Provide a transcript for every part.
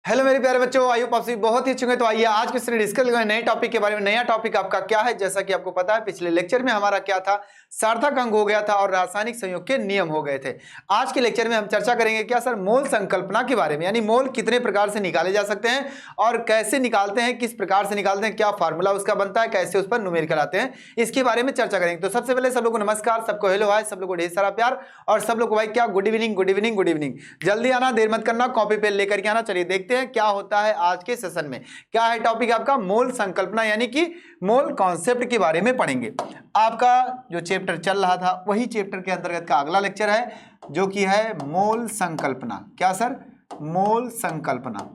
Hello मेरे प्यारे बच्चों, आई होप आप सभी बहुत ही अच्छे होंगे। तो आइए आज के डिस्कस करेंगे नए टॉपिक के बारे में। नया टॉपिक आपका क्या है? जैसा कि आपको पता है पिछले लेक्चर में हमारा क्या था, सार्थक अंक हो गया था और रासायनिक संयोग के नियम हो गए थे। आज के लेक्चर में हम चर्चा करेंगे क्या सर, मोल संकल्पना के बारे में, यानी मोल कितने प्रकार से निकाले जा सकते हैं और कैसे निकालते हैं, किस प्रकार से निकालते हैं, क्या फार्मूला उसका बनता है, कैसे उस पर न्यूमेरिकल आते हैं, इसके बारे में चर्चा करेंगे। तो सबसे पहले सब लोग को नमस्कार, सबको हेलो हाय, सब लोग को ढेर सारा प्यार और सब लोग को भाई क्या good evening good evening good evening. जल्दी आना, देर मत करना, कॉपी पेन लेकर के आना। चलिए देखते हैं क्या होता है आज के सेशन में। क्या है टॉपिक आपका? मोल संकल्पना, यानी कि मोल कॉन्सेप्ट के बारे में पढ़ेंगे। आपका जो चैप्टर चल रहा था वही चैप्टर के अंतर्गत का अगला लेक्चर है, जो कि है मोल संकल्पना। क्या सर? मोल संकल्पना।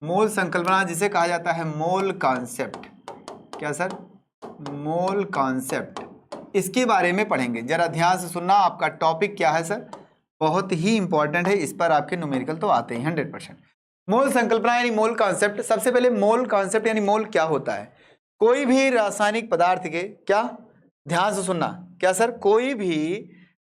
मोल संकल्पना जिसे कहा जाता है मोल कॉन्सेप्ट। क्या सर? मोल कॉन्सेप्ट, इसके बारे में पढ़ेंगे। जरा ध्यान से सुनना, आपका टॉपिक क्या है सर, बहुत ही इंपॉर्टेंट है। इस पर आपके न्यूमेरिकल तो आते ही 100%। मोल संकल्पना यानी मोल कॉन्सेप्ट। सबसे पहले मोल कॉन्सेप्ट यानी मोल क्या होता है? कोई भी रासायनिक पदार्थ के, क्या ध्यान से सुनना, क्या सर,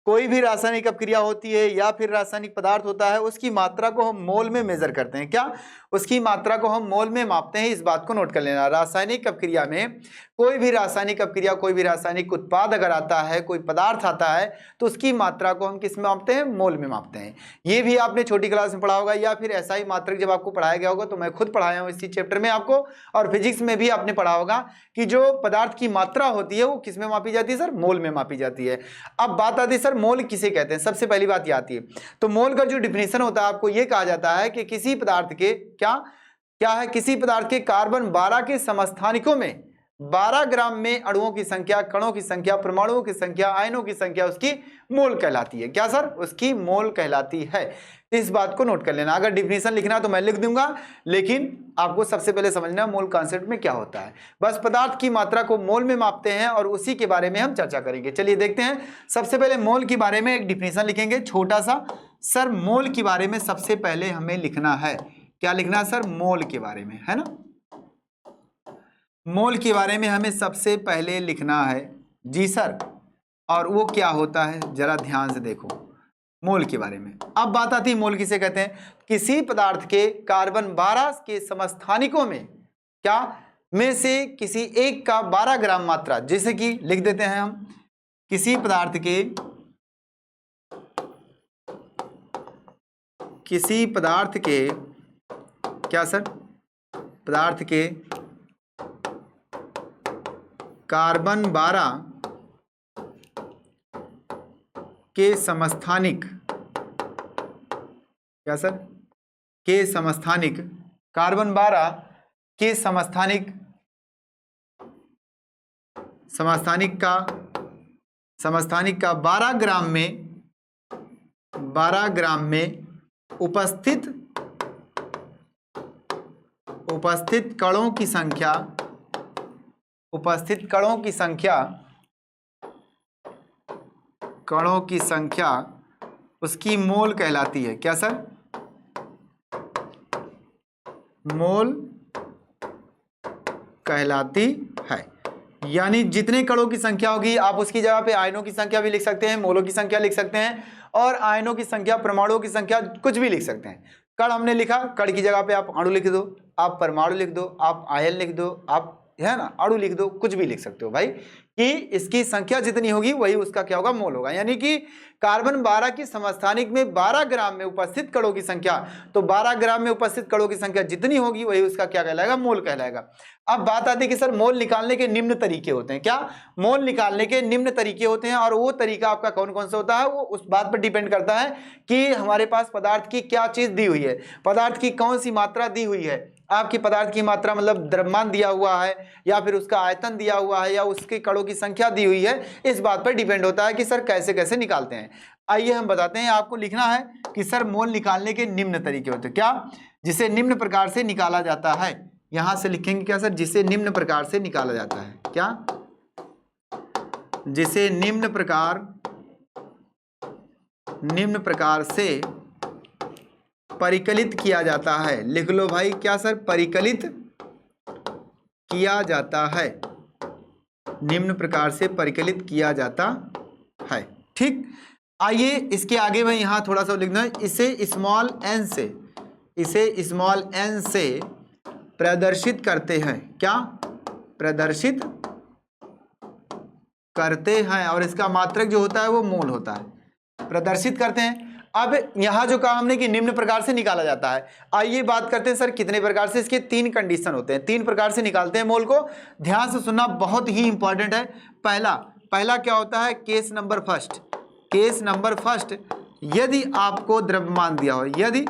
कोई भी रासायनिक अपक्रिया होती है या फिर रासायनिक पदार्थ होता है, उसकी मात्रा को हम मोल में मेजर करते हैं। क्या? उसकी मात्रा को हम मोल में मापते हैं। इस बात को नोट कर लेना। रासायनिक अपक्रिया में कोई भी रासायनिक अपक्रिया, कोई भी रासायनिक उत्पाद अगर आता है, कोई पदार्थ आता है, तो उसकी मात्रा को हम किस में मापते हैं? मोल में मापते हैं। ये भी आपने छोटी क्लास में पढ़ा होगा या फिर ऐसा ही मात्रक जब आपको पढ़ाया गया होगा, तो मैं खुद पढ़ाया हूँ इसी चैप्टर में आपको, और फिजिक्स में भी आपने पढ़ा होगा कि जो पदार्थ की मात्रा होती है वो किस में मापी जाती है सर? मोल में मापी जाती है। अब बात आती है सर मोल किसे कहते हैं। सबसे पहली बात ये आती है, तो मोल का जो डिफिनेशन होता है, आपको ये कहा जाता है कि किसी पदार्थ के क्या है, किसी पदार्थ के कार्बन 12 के समस्थानिकों में 12 ग्राम में अणुओं की संख्या, कणों की संख्या, परमाणुओं की संख्या, आयनों की संख्या उसकी मोल कहलाती है। क्या सर? उसकी मोल कहलाती है। इस बात को नोट कर लेना। अगर डिफिनेशन लिखना तो मैं लिख दूंगा, लेकिन आपको सबसे पहले समझना मोल कॉन्सेप्ट में क्या होता है। बस पदार्थ की मात्रा को मोल में मापते हैं और उसी के बारे में हम चर्चा करेंगे। चलिए देखते हैं। सबसे पहले मोल के बारे में एक डिफिनेशन लिखेंगे छोटा सा। सर मोल के बारे में सबसे पहले हमें लिखना है, क्या लिखना है सर? मोल के बारे में, है ना। मोल के बारे में हमें सबसे पहले लिखना है। जी सर। और वो क्या होता है जरा ध्यान से देखो मोल के बारे में। अब बात आती है मोल किसे कहते हैं। किसी पदार्थ के कार्बन 12 के समस्थानिकों में, क्या में से किसी एक का 12 ग्राम मात्रा, जैसे कि लिख देते हैं हम, किसी पदार्थ के क्या सर? पदार्थ के कार्बन 12 के समस्थानिक, क्या सर? के समस्थानिक, कार्बन 12 के समस्थानिक का 12 ग्राम में उपस्थित कणों की संख्या उसकी मोल कहलाती है। क्या सर? मोल कहलाती है। यानी जितने कणों की संख्या होगी, आप उसकी जगह पे आयनों की संख्या भी लिख सकते हैं, मोलों की संख्या लिख सकते हैं, और आयनों की संख्या, परमाणुओं की संख्या, कुछ भी लिख सकते हैं। कण हमने लिखा, कण की जगह पे आप अणु लिख दो, आप परमाणु लिख दो, आप आयन लिख दो, आप है ना अणु लिख दो, कुछ भी लिख सकते हो भाई, कि इसकी संख्या जितनी होगी वही उसका क्या होगा? मोल होगा। यानी कि कार्बन 12 की समस्थानिक में 12 ग्राम में उपस्थित कणों की संख्या, तो 12 ग्राम में उपस्थित कणों की संख्या जितनी होगी वही उसका क्या कहलाएगा? मोल कहलाएगा। अब बात आती है कि सर मोल निकालने के निम्न तरीके होते हैं। क्या? मोल निकालने के निम्न तरीके होते हैं, और वो तरीका आपका कौन कौन सा होता है, वो उस बात पर डिपेंड करता है कि हमारे पास पदार्थ की क्या चीज दी हुई है, पदार्थ की कौन सी मात्रा दी हुई है। आपकी पदार्थ की मात्रा मतलब द्रव्यमान दिया हुआ है, या फिर उसका आयतन दिया हुआ है, या उसके कणों की संख्या दी हुई है। इस बात पर डिपेंड होता है कि सर कैसे कैसे निकालते हैं। आइए हम बताते हैं। आपको लिखना है कि सर मोल निकालने के निम्न तरीके होते हैं। क्या? जिसे निम्न प्रकार से निकाला जाता है। यहां से लिखेंगे क्या सर? जिसे निम्न प्रकार से निकाला जाता है। क्या? जिसे निम्न प्रकार से परिकलित किया जाता है। लिख लो भाई, क्या सर? परिकलित किया जाता है। निम्न प्रकार से परिकलित किया जाता है। ठीक। आइए इसके आगे मैं यहाँ थोड़ा सा लिख दूँ, इसे स्मॉल एन से प्रदर्शित करते हैं। क्या प्रदर्शित करते हैं, और इसका मात्रक जो होता है वो मोल होता है। प्रदर्शित करते हैं। अब यहां जो कहा हमने कि निम्न प्रकार से निकाला जाता है, आइए बात करते हैं सर कितने प्रकार से। इसके 3 कंडीशन होते हैं, 3 प्रकार से निकालते हैं मोल को। ध्यान से सुनना, बहुत ही इंपॉर्टेंट है। पहला क्या होता है, केस नंबर फर्स्ट। यदि आपको द्रव्यमान दिया हो, यदि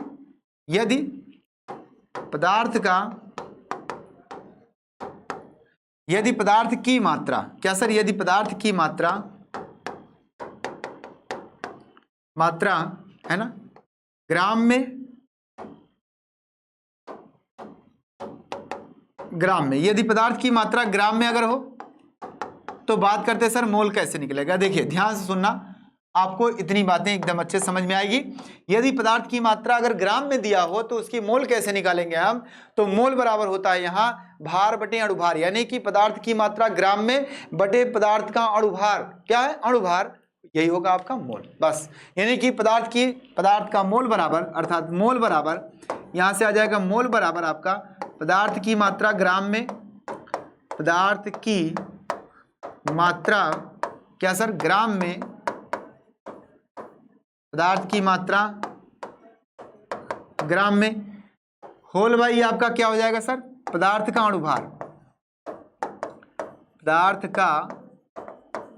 पदार्थ की मात्रा, क्या सर, यदि पदार्थ की मात्रा है ना, ग्राम में, यदि पदार्थ की मात्रा ग्राम में अगर हो तो बात करते हैं सर मोल कैसे निकलेगा। देखिए ध्यान से सुनना, आपको इतनी बातें एकदम अच्छे समझ में आएगी। यदि पदार्थ की मात्रा अगर ग्राम में दिया हो तो उसकी मोल कैसे निकालेंगे हम, तो मोल बराबर होता है यहाँ भार बटे अणुभार, यानी कि पदार्थ की मात्रा ग्राम में बटे पदार्थ का अणुभार। क्या है, अणुभार, यही होगा आपका मोल। बस, यानी कि पदार्थ का मोल बराबर, अर्थात मोल बराबर यहां से आ जाएगा, मोल बराबर आपका पदार्थ की मात्रा ग्राम में, पदार्थ की मात्रा, क्या सर, ग्राम में, पदार्थ की मात्रा ग्राम में, होल भाई आपका क्या हो जाएगा सर, पदार्थ का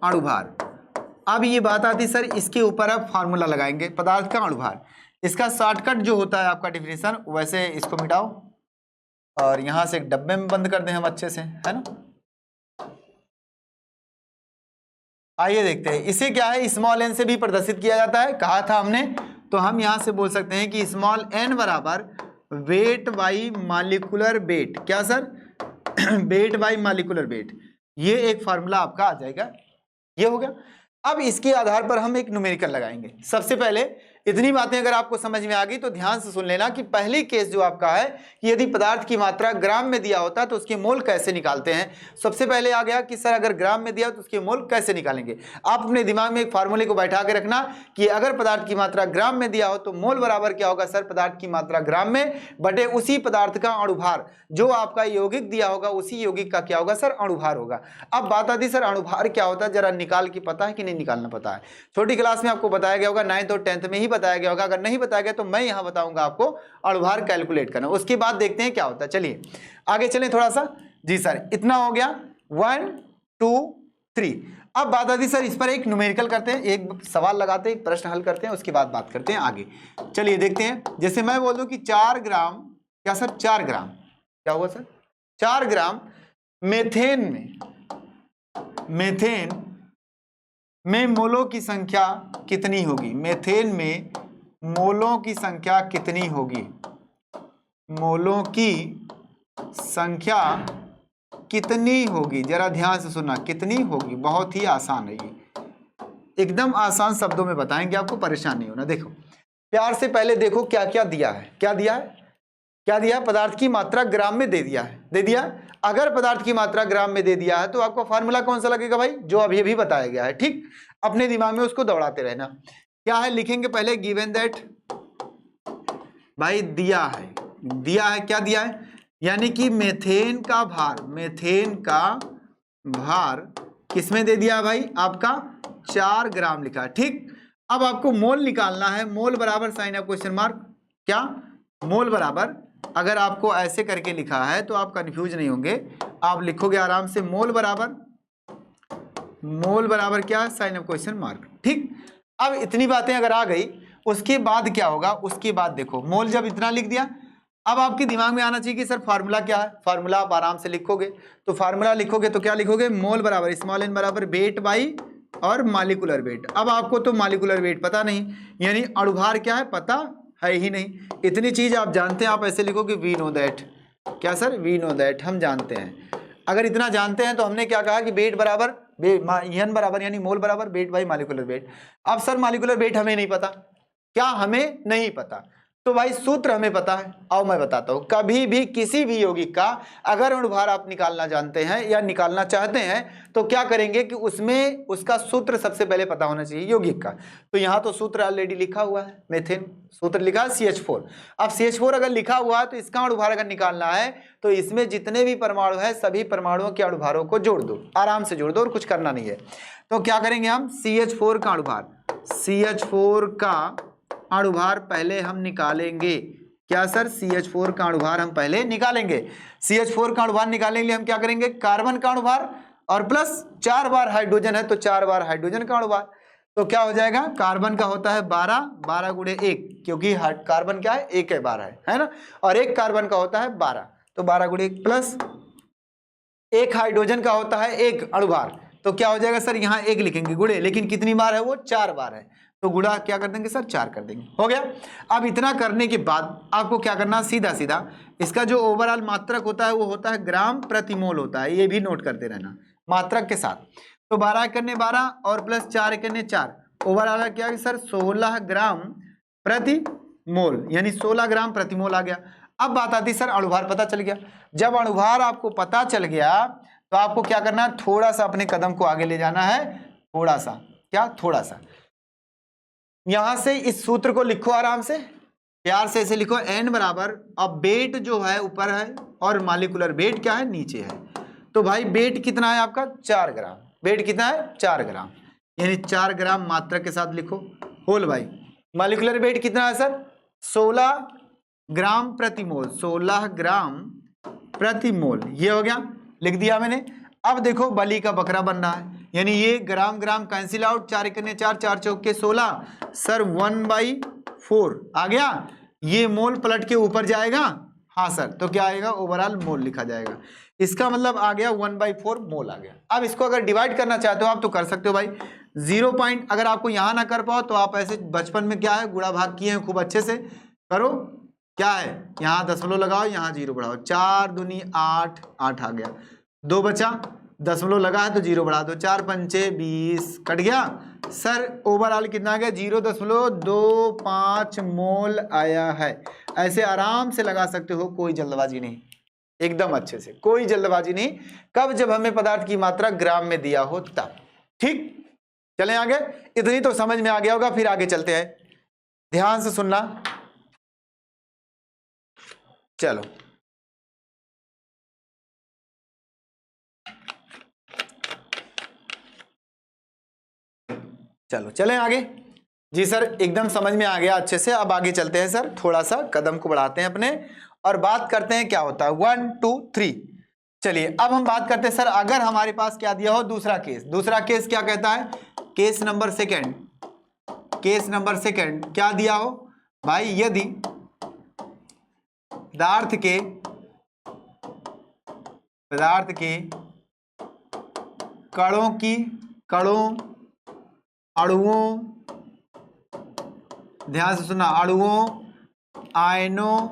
अणुभार। अब ये बात आती सर, इसके ऊपर आप फार्मूला लगाएंगे, पदार्थ का अणुभार। इसका शॉर्टकट जो होता है आपका डेफिनेशन, वैसे इसको मिटाओ और यहां से एक डब्बे में बंद कर दें हम अच्छे से, है ना। आइए देखते हैं, इसे क्या है, स्मॉल एन से भी प्रदर्शित किया जाता है, कहा था हमने। तो हम यहां से बोल सकते हैं कि स्मॉल एन बराबर वेट बाई मॉलिक्यूलर वेट। क्या sir, weight by molecular weight, ये एक फार्मूला आपका आ जाएगा। ये हो गया। अब इसके आधार पर हम एक न्यूमेरिकल लगाएंगे। सबसे पहले इतनी बातें अगर आपको समझ में आ गई तो ध्यान से सुन लेना कि पहली केस जो आपका है कि यदि पदार्थ की मात्रा ग्राम में दिया होता तो उसके मोल कैसे निकालते हैं। सबसे पहले आ गया कि सर अगर ग्राम में दिया तो उसके मोल कैसे निकालेंगे। आप अपने दिमाग में एक फार्मूले को बैठा के रखना कि अगर पदार्थ की मात्रा ग्राम में दिया हो तो मोल बराबर क्या होगा सर, पदार्थ की मात्रा ग्राम में बटे उसी पदार्थ का अणुभार, जो आपका यौगिक दिया होगा उसी यौगिक का क्या होगा सर, अणुभार होगा। अब बात आती सर अणुभार क्या होता है, जरा निकाल के पता है कि नहीं निकालना पता है। छोटी क्लास में आपको बताया गया होगा, 9th और 10th में ही बताया गया होगा। अगर नहीं बताया गया तो मैं यहां बताऊंगा आपको अणुभार कैलकुलेट करना, उसके बाद देखते हैं क्या होता है। चलिए आगे चलें थोड़ा सा। जी सर इतना हो गया, 1 2 3। अब बात आती सर इस पर एक न्यूमेरिकल करते हैं, एक सवाल लगाते हैं, एक प्रश्न हल करते हैं, उसके बाद बात करते हैं आगे। चलिए देखते हैं, जैसे मैं बोल दूं कि 4 ग्राम, क्या सर 4 ग्राम, क्या हुआ सर, 4 ग्राम मेथेन में मोलों की संख्या कितनी होगी। मेथेन में मोलों की संख्या कितनी होगी, मोलों की संख्या कितनी होगी, जरा ध्यान से सुनना, कितनी होगी। बहुत ही आसान है ये, एकदम आसान शब्दों में बताएंगे आपको, परेशान नहीं होना। देखो प्यार से पहले देखो क्या क्या दिया है, क्या दिया है, पदार्थ की मात्रा ग्राम में दे दिया। अगर पदार्थ की मात्रा ग्राम में दे दिया है तो आपको फार्मूला कौन सा लगेगा भाई, जो अभी भी बताया गया है। ठीक, अपने दिमाग में उसको दौड़ाते रहना। क्या है, लिखेंगे पहले गिवन दैट, भाई दिया है, क्या दिया है, यानी कि मेथेन का भार किसमें दे दिया भाई, आपका 4 ग्राम लिखा है। ठीक, अब आपको मोल निकालना है, मोल बराबर साइन ऑफ क्वेश्चन मार्क, क्या मोल बराबर, अगर आपको ऐसे करके लिखा है तो आप कंफ्यूज नहीं होंगे, आप लिखोगे आराम से मोल बराबर क्या है, साइन ऑफ क्वेश्चन मार्क। ठीक, अब इतनी बातें अगर आ गई, उसके बाद क्या होगा, उसके बाद देखो मोल जब इतना लिख दिया, अब आपके दिमाग में आना चाहिए कि सर फार्मूला क्या है। फार्मूला आप आराम से लिखोगे, तो फार्मूला लिखोगे तो क्या लिखोगे, मोल बराबर स्मॉल एन बराबर वेट बाई और मॉलिक्यूलर वेट। अब आपको तो मॉलिक्यूलर वेट पता नहीं, यानी अणुभार क्या है पता है ही नहीं। इतनी चीज आप जानते हैं, आप ऐसे लिखोगे वी नो दैट, क्या सर, वी नो दैट, हम जानते हैं। अगर इतना जानते हैं तो हमने क्या कहा कि वेट बराबर एन बराबर यानी मोल बराबर वेट बाई मॉलिक्यूलर वेट। अब सर मॉलिक्यूलर वेट हमें नहीं पता, क्या हमें नहीं पता, तो भाई सूत्र हमें पता है, आओ मैं बताता हूं। कभी भी किसी भी यौगिक का अगर अणुभार आप निकालना जानते हैं या निकालना चाहते हैं तो क्या करेंगे कि उसमें उसका सूत्र सबसे पहले पता होना चाहिए यौगिक का। तो यहां तो सूत्र ऑलरेडी लिखा हुआ है, मेथेन सूत्र लिखा है CH4। अब CH4 अगर लिखा हुआ है तो इसका अणुभार अगर निकालना है तो इसमें जितने भी परमाणु है सभी परमाणुओं के अणुभारों को जोड़ दो, आराम से जोड़ दो और कुछ करना नहीं है। तो क्या करेंगे हम, CH4 का अणुभार, CH4 का अणुभार पहले हम निकालेंगे। क्या सर, CH4 का अणुभार हम पहले निकालेंगे। CH4 का अणुभार निकालने के लिए हम क्या करेंगे, कार्बन का अणुभार और प्लस 4 बार हाइड्रोजन है तो 4 बार हाइड्रोजन का अणुभार। तो क्या हो जाएगा, कार्बन का होता है 12, 12 गुणे 1, क्योंकि कार्बन क्या है, 1 है, 12 है ना, और एक कार्बन का होता है 12, तो 12 गुणे 1 प्लस एक हाइड्रोजन का होता है 1 अणुभार। तो क्या हो जाएगा सर, यहाँ 1 लिखेंगे गुणे, लेकिन कितनी बार है वो, 4 बार है, तो गुणा क्या कर देंगे सर, 4 कर देंगे, हो गया। अब इतना करने के बाद आपको क्या करना, सीधा सीधा इसका जो ओवरऑल मात्रक होता है वो होता है ग्राम प्रति मोल होता है, ये भी नोट करते रहना मात्रक के साथ। तो 12 करने 12 और प्लस 4 करने 4, ओवरऑल क्या है सर, 16 ग्राम प्रति मोल, यानी 16 ग्राम प्रति मोल आ गया। अब बात आती सर, अणुभार पता चल गया। जब अणुभार आपको पता चल गया तो आपको क्या करना है, थोड़ा सा अपने कदम को आगे ले जाना है, थोड़ा सा, क्या, थोड़ा सा। यहां से इस सूत्र को लिखो आराम से, प्यार से ऐसे लिखो, N बराबर, अब वेट जो है ऊपर है और मॉलिक्यूलर वेट क्या है, नीचे है। तो भाई वेट कितना है आपका, 4 ग्राम, वेट कितना है, 4 ग्राम, यानी 4 ग्राम मात्रक के साथ लिखो होल। भाई मॉलिक्यूलर वेट कितना है सर, 16 ग्राम प्रति मोल, 16 ग्राम प्रति मोल, ये हो गया, लिख दिया मैंने। अब देखो बली का बकरा बन रहा है, यानी ये ग्राम ग्राम कैंसिल आउट, 4 करने 4, 4 चौके 16 सर, 1/4 आ गया। ये मोल पलट के ऊपर जाएगा, हाँ सर, तो क्या आएगा, ओवरऑल मोल लिखा जाएगा। इसका मतलब आ गया 1/4 मोल आ गया। अब इसको अगर डिवाइड करना चाहते हो आप तो कर सकते हो भाई, 0 पॉइंट अगर आपको यहां ना कर पाओ तो आप ऐसे बचपन में क्या है, गुणा भाग किए हैं खूब अच्छे से, करो, क्या है, यहाँ दशमलव लगाओ, यहाँ 0 बढ़ाओ, 4 दूनी 8, 8 आ गया, 2 बचा, दशमलव लगा है तो 0 बढ़ा दो, 4 पंचे 20, कट गया सर, ओवरऑल कितना आ गया, 0.25 मोल आया है। ऐसे आराम से लगा सकते हो, कोई जल्दबाजी नहीं, एकदम अच्छे से, कोई जल्दबाजी नहीं। कब, जब हमें पदार्थ की मात्रा ग्राम में दिया हो तब, ठीक। चलें आगे, इतनी तो समझ में आ गया होगा, फिर आगे चलते हैं, ध्यान से सुनना। चलो चलो चलें आगे। जी सर, एकदम समझ में आ गया अच्छे से। अब आगे चलते हैं सर, थोड़ा सा कदम को बढ़ाते हैं अपने और बात करते हैं क्या होता है 1 2 3। चलिए अब हम बात करते हैं सर, अगर हमारे पास क्या दिया हो, दूसरा केस। दूसरा केस क्या कहता है, case number second, case number second क्या दिया हो भाई, यदि पदार्थ के अणुओं, ध्यान से सुनना, अणुओं, आयनों,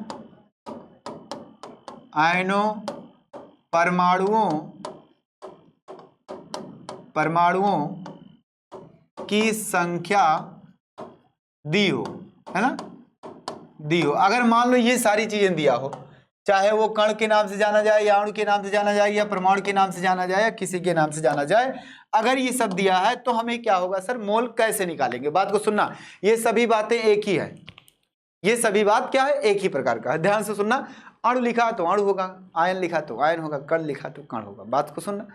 परमाणुओं की संख्या दी हो, है ना, दी हो। अगर मान लो ये सारी चीजें दिया हो, चाहे वो कण के नाम से जाना जाए या अणु के नाम से जाना जाए या परमाणु के नाम से जाना जाए या किसी के नाम से जाना जाए, अगर ये सब दिया है तो हमें क्या होगा सर, मोल कैसे निकालेंगे। बात को सुनना, ये सभी बातें एक ही है, ये सभी बात क्या है, एक ही प्रकार का है। ध्यान से सुनना, अणु लिखा तो अणु होगा, आयन लिखा तो आयन होगा, कण लिखा तो कण होगा। बात को सुनना।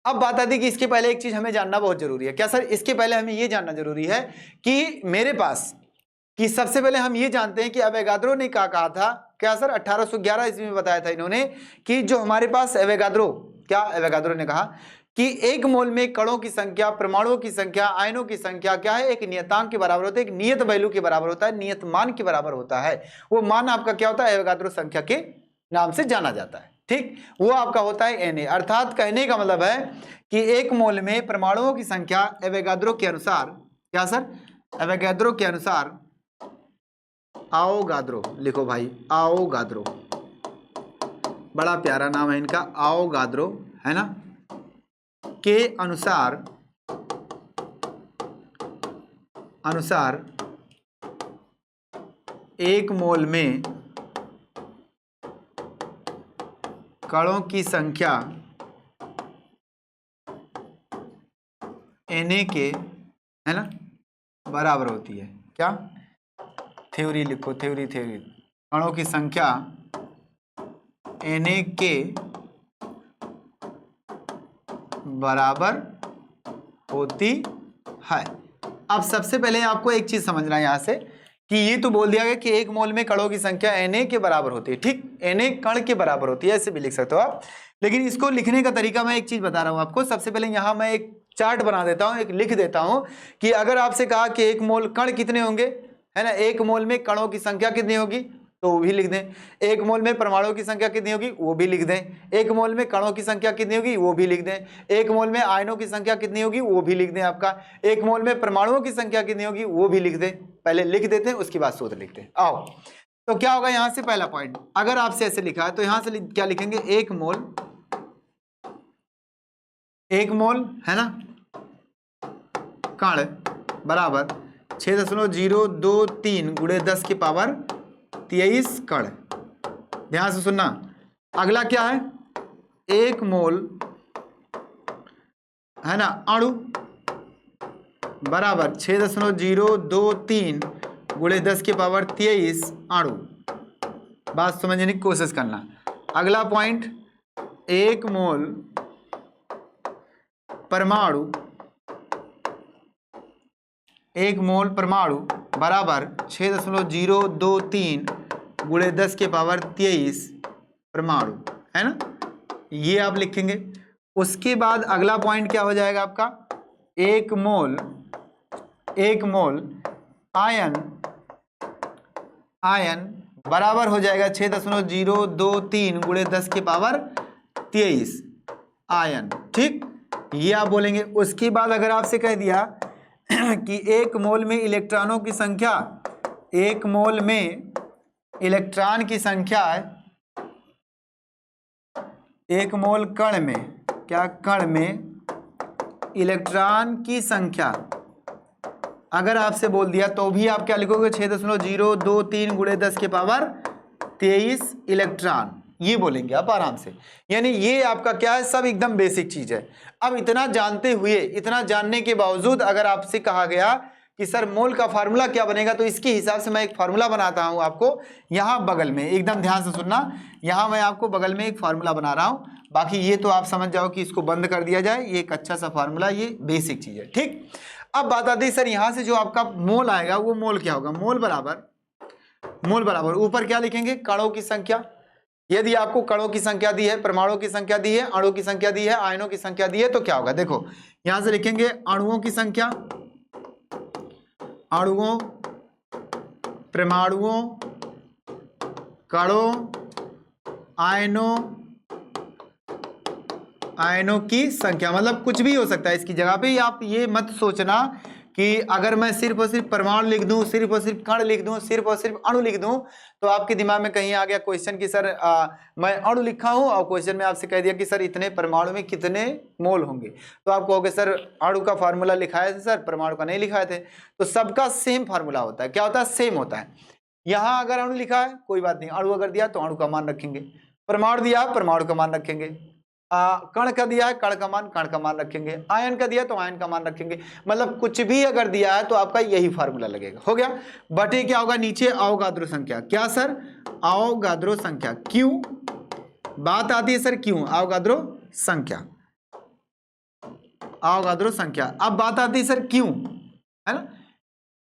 अब बात आती है कि इसके पहले एक चीज हमें जानना बहुत जरूरी है। क्या सर, इसके पहले हमें यह जानना जरूरी है कि मेरे पास, कि सबसे पहले हम ये जानते हैं कि एवोगाद्रो ने क्या कहा था, क्या सर 1811 ईस्वी में बताया था इन्होंने, कि जो हमारे पास एवोगाद्रो ने कहा कि एक मोल में कणों की संख्या, परमाणुओं की संख्या, आयनों की संख्या क्या है, एक नियतांक के बराबर होता है, एक नियत वैल्यू के बराबर होता है, नियत मान के बराबर होता है। वो मान आपका क्या होता है, एवोगाद्रो संख्या के नाम से जाना जाता है, ठीक। वो आपका होता है Na, अर्थात कहने का मतलब है कि एक मोल में परमाणुओं की संख्या एवोगाद्रो के अनुसार, क्या सर, एवोगाद्रो के अनुसार, आओगाद्रो लिखो भाई, आओगाद्रो, बड़ा प्यारा नाम है इनका, आओगाद्रो, है ना, के अनुसार एक मोल में कणों की संख्या Na के, है ना, बराबर होती है। क्या थ्योरी लिखो, थ्योरी कणों की संख्या Na के बराबर होती है। अब सबसे पहले आपको एक चीज समझना है यहां से कि ये तो बोल दिया गया कि एक मोल में कणों की संख्या Na के बराबर होती है, ठीक, Na कण के बराबर होती है, ऐसे भी लिख सकते हो आप। लेकिन इसको लिखने का तरीका मैं एक चीज बता रहा हूं आपको। सबसे पहले यहां मैं एक चार्ट बना देता हूं, एक लिख देता हूं कि अगर आपसे कहा कि एक मोल कण कितने होंगे, है ना, एक मोल में कणों की संख्या कितनी होगी तो वो भी लिख दें। एक मोल में परमाणुओं की संख्या कितनी होगी वो भी लिख दें। एक मोल में कणों की संख्या कितनी होगी वो भी लिख दें। एक मोल में आयनों की संख्या कितनी होगी वो भी लिख दें आपका। एक मोल में परमाणुओं की संख्या कितनी होगी वो भी लिख दें। पहले लिख देते हैं, उसके बाद सूत्र लिखते हैं। आओ, तो क्या होगा यहां से पहला पॉइंट, अगर आपसे ऐसे लिखा है तो यहां से क्या लिखेंगे, एक मोल है ना कण बराबर 6.023 गुणे 10 की पावर 23 कण। ध्यान से सुनना। अगला क्या है, एक मोल है ना अणु बराबर 6.023 गुणे 10 की पावर 23 अणु। बात समझने की कोशिश करना। अगला पॉइंट, एक मोल परमाणु, एक मोल परमाणु बराबर 6.023 गुणे 10 के पावर 23 परमाणु, है ना, ये आप लिखेंगे। उसके बाद अगला पॉइंट क्या हो जाएगा आपका, एक मोल आयन बराबर हो जाएगा 6.023 गुणे 10 के पावर 23 आयन, ठीक, ये आप बोलेंगे। उसके बाद अगर आपसे कह दिया कि एक मोल में इलेक्ट्रॉनों की संख्या, एक मोल में इलेक्ट्रॉन की संख्या है, एक मोल कण में, क्या कण में इलेक्ट्रॉन की संख्या अगर आपसे बोल दिया तो भी आप क्या लिखोगे, 6.023 गुणे 10 के पावर 23 इलेक्ट्रॉन, ये बोलेंगे आप आराम से। यानी ये आपका क्या है, सब एकदम बेसिक चीज है। अब इतना जानते हुए, इतना जानने के बावजूद अगर आपसे कहा गया कि सर मोल का फार्मूला क्या बनेगा, तो इसके हिसाब से मैं एक फार्मूला बनाता हूं आपको यहां बगल में, एकदम ध्यान से सुनना। यहां मैं आपको बगल में एक फार्मूला बना रहा हूं, बाकी ये तो आप समझ जाओ कि इसको बंद कर दिया जाए, ये एक अच्छा सा फार्मूला, ये बेसिक चीज है, ठीक। अब बात आती है सर यहां से जो आपका मोल आएगा वो मोल क्या होगा, मोल बराबर ऊपर क्या लिखेंगे, कणों की संख्या। यदि आपको कणों की संख्या दी है, परमाणुओं की संख्या दी है, अणुओं की संख्या दी है, आयनों की संख्या दी है, तो क्या होगा, देखो यहां से लिखेंगे अणुओं की संख्या, अणुओं, परमाणुओं, कणों, आयनों की संख्या, मतलब कुछ भी हो सकता है इसकी जगह पे। आप ये मत सोचना कि अगर मैं सिर्फ और सिर्फ परमाणु लिख दूं, सिर्फ और सिर्फ कण लिख दूं, सिर्फ और सिर्फ अणु लिख दूं, तो आपके दिमाग में कहीं आ गया क्वेश्चन कि सर मैं अणु लिखा हूं और क्वेश्चन में आपसे कह दिया कि सर इतने परमाणु में कितने मोल होंगे, तो आप कहोगे सर अणु का फार्मूला लिखाए थे सर, परमाणु का नहीं लिखाए थे। तो सबका सेम फार्मूला होता है, क्या होता है, सेम होता है। यहां अगर अणु लिखा है कोई बात नहीं, अणु अगर दिया तो अणु का मान रखेंगे, परमाणु दिया परमाणु का मान रखेंगे, कण का दिया है कण का मान रखेंगे, आयन का दिया तो आयन का मान रखेंगे। मतलब कुछ भी अगर दिया है तो आपका यही फार्मूला लगेगा, हो गया। बटे क्या होगा नीचे, अवोगाद्रो संख्या, क्या सर, अवोगाद्रो संख्या, क्यों बात आती है सर, क्यों अवोगाद्रो संख्या, अवोगाद्रो संख्या। अब बात आती है सर क्यों, है ना,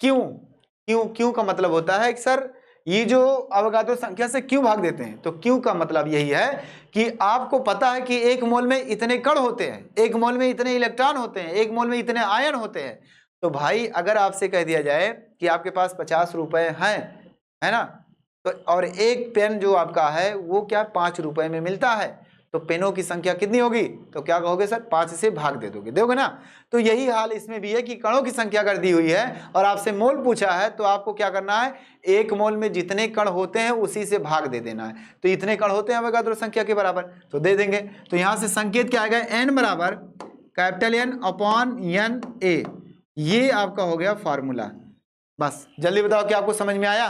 क्यों का मतलब होता है कि सर ये जो अवोगाद्रो संख्या से क्यों भाग देते हैं, तो क्यों का मतलब यही है कि आपको पता है कि एक मोल में इतने कण होते हैं, एक मोल में इतने इलेक्ट्रॉन होते हैं, एक मोल में इतने आयन होते हैं। तो भाई अगर आपसे कह दिया जाए कि आपके पास 50 रुपए हैं, है ना, तो और एक पेन जो आपका है वो क्या 5 रुपए में मिलता है, तो पेनों की संख्या कितनी होगी, तो क्या कहोगे सर 5 से भाग दे दोगे ना। तो यही हाल इसमें भी है कि कणों की संख्या अगर दी हुई है और आपसे मोल पूछा है तो आपको क्या करना है, एक मोल में जितने कण होते हैं उसी से भाग दे देना है। तो इतने कण होते हैं अवोगाद्रो संख्या के बराबर, तो दे देंगे। तो यहां से संकेत क्या आएगा, n बराबर capital N upon N A, ये आपका हो गया फॉर्मूला। बस जल्दी बताओ कि आपको समझ में आया।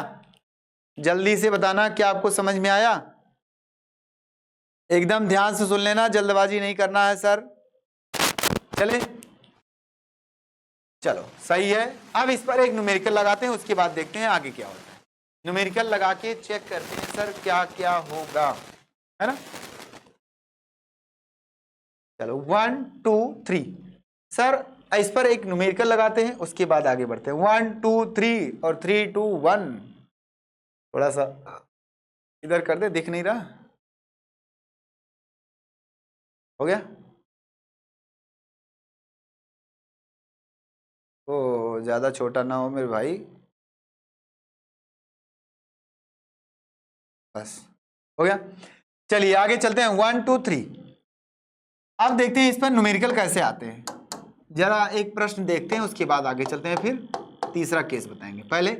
जल्दी से बताना क्या आपको समझ में आया। एकदम ध्यान से सुन लेना, जल्दबाजी नहीं करना है सर। चले चलो सही है। अब इस पर एक न्यूमेरिकल लगाते हैं, उसके बाद देखते हैं आगे क्या होता है। न्यूमेरिकल लगा के चेक करते हैं सर क्या क्या होगा, है ना। चलो 1 2 3 सर इस पर एक न्यूमेरिकल लगाते हैं, उसके बाद आगे बढ़ते हैं। 1 2 3 और 3 2 1। थोड़ा सा इधर कर दे, दिख नहीं रहा। हो गया। ओ ज्यादा छोटा ना हो मेरे भाई, बस हो गया। चलिए आगे चलते हैं। 1 2 3। अब देखते हैं इस पर न्यूमेरिकल कैसे आते हैं। जरा एक प्रश्न देखते हैं, उसके बाद आगे चलते हैं, फिर तीसरा केस बताएंगे। पहले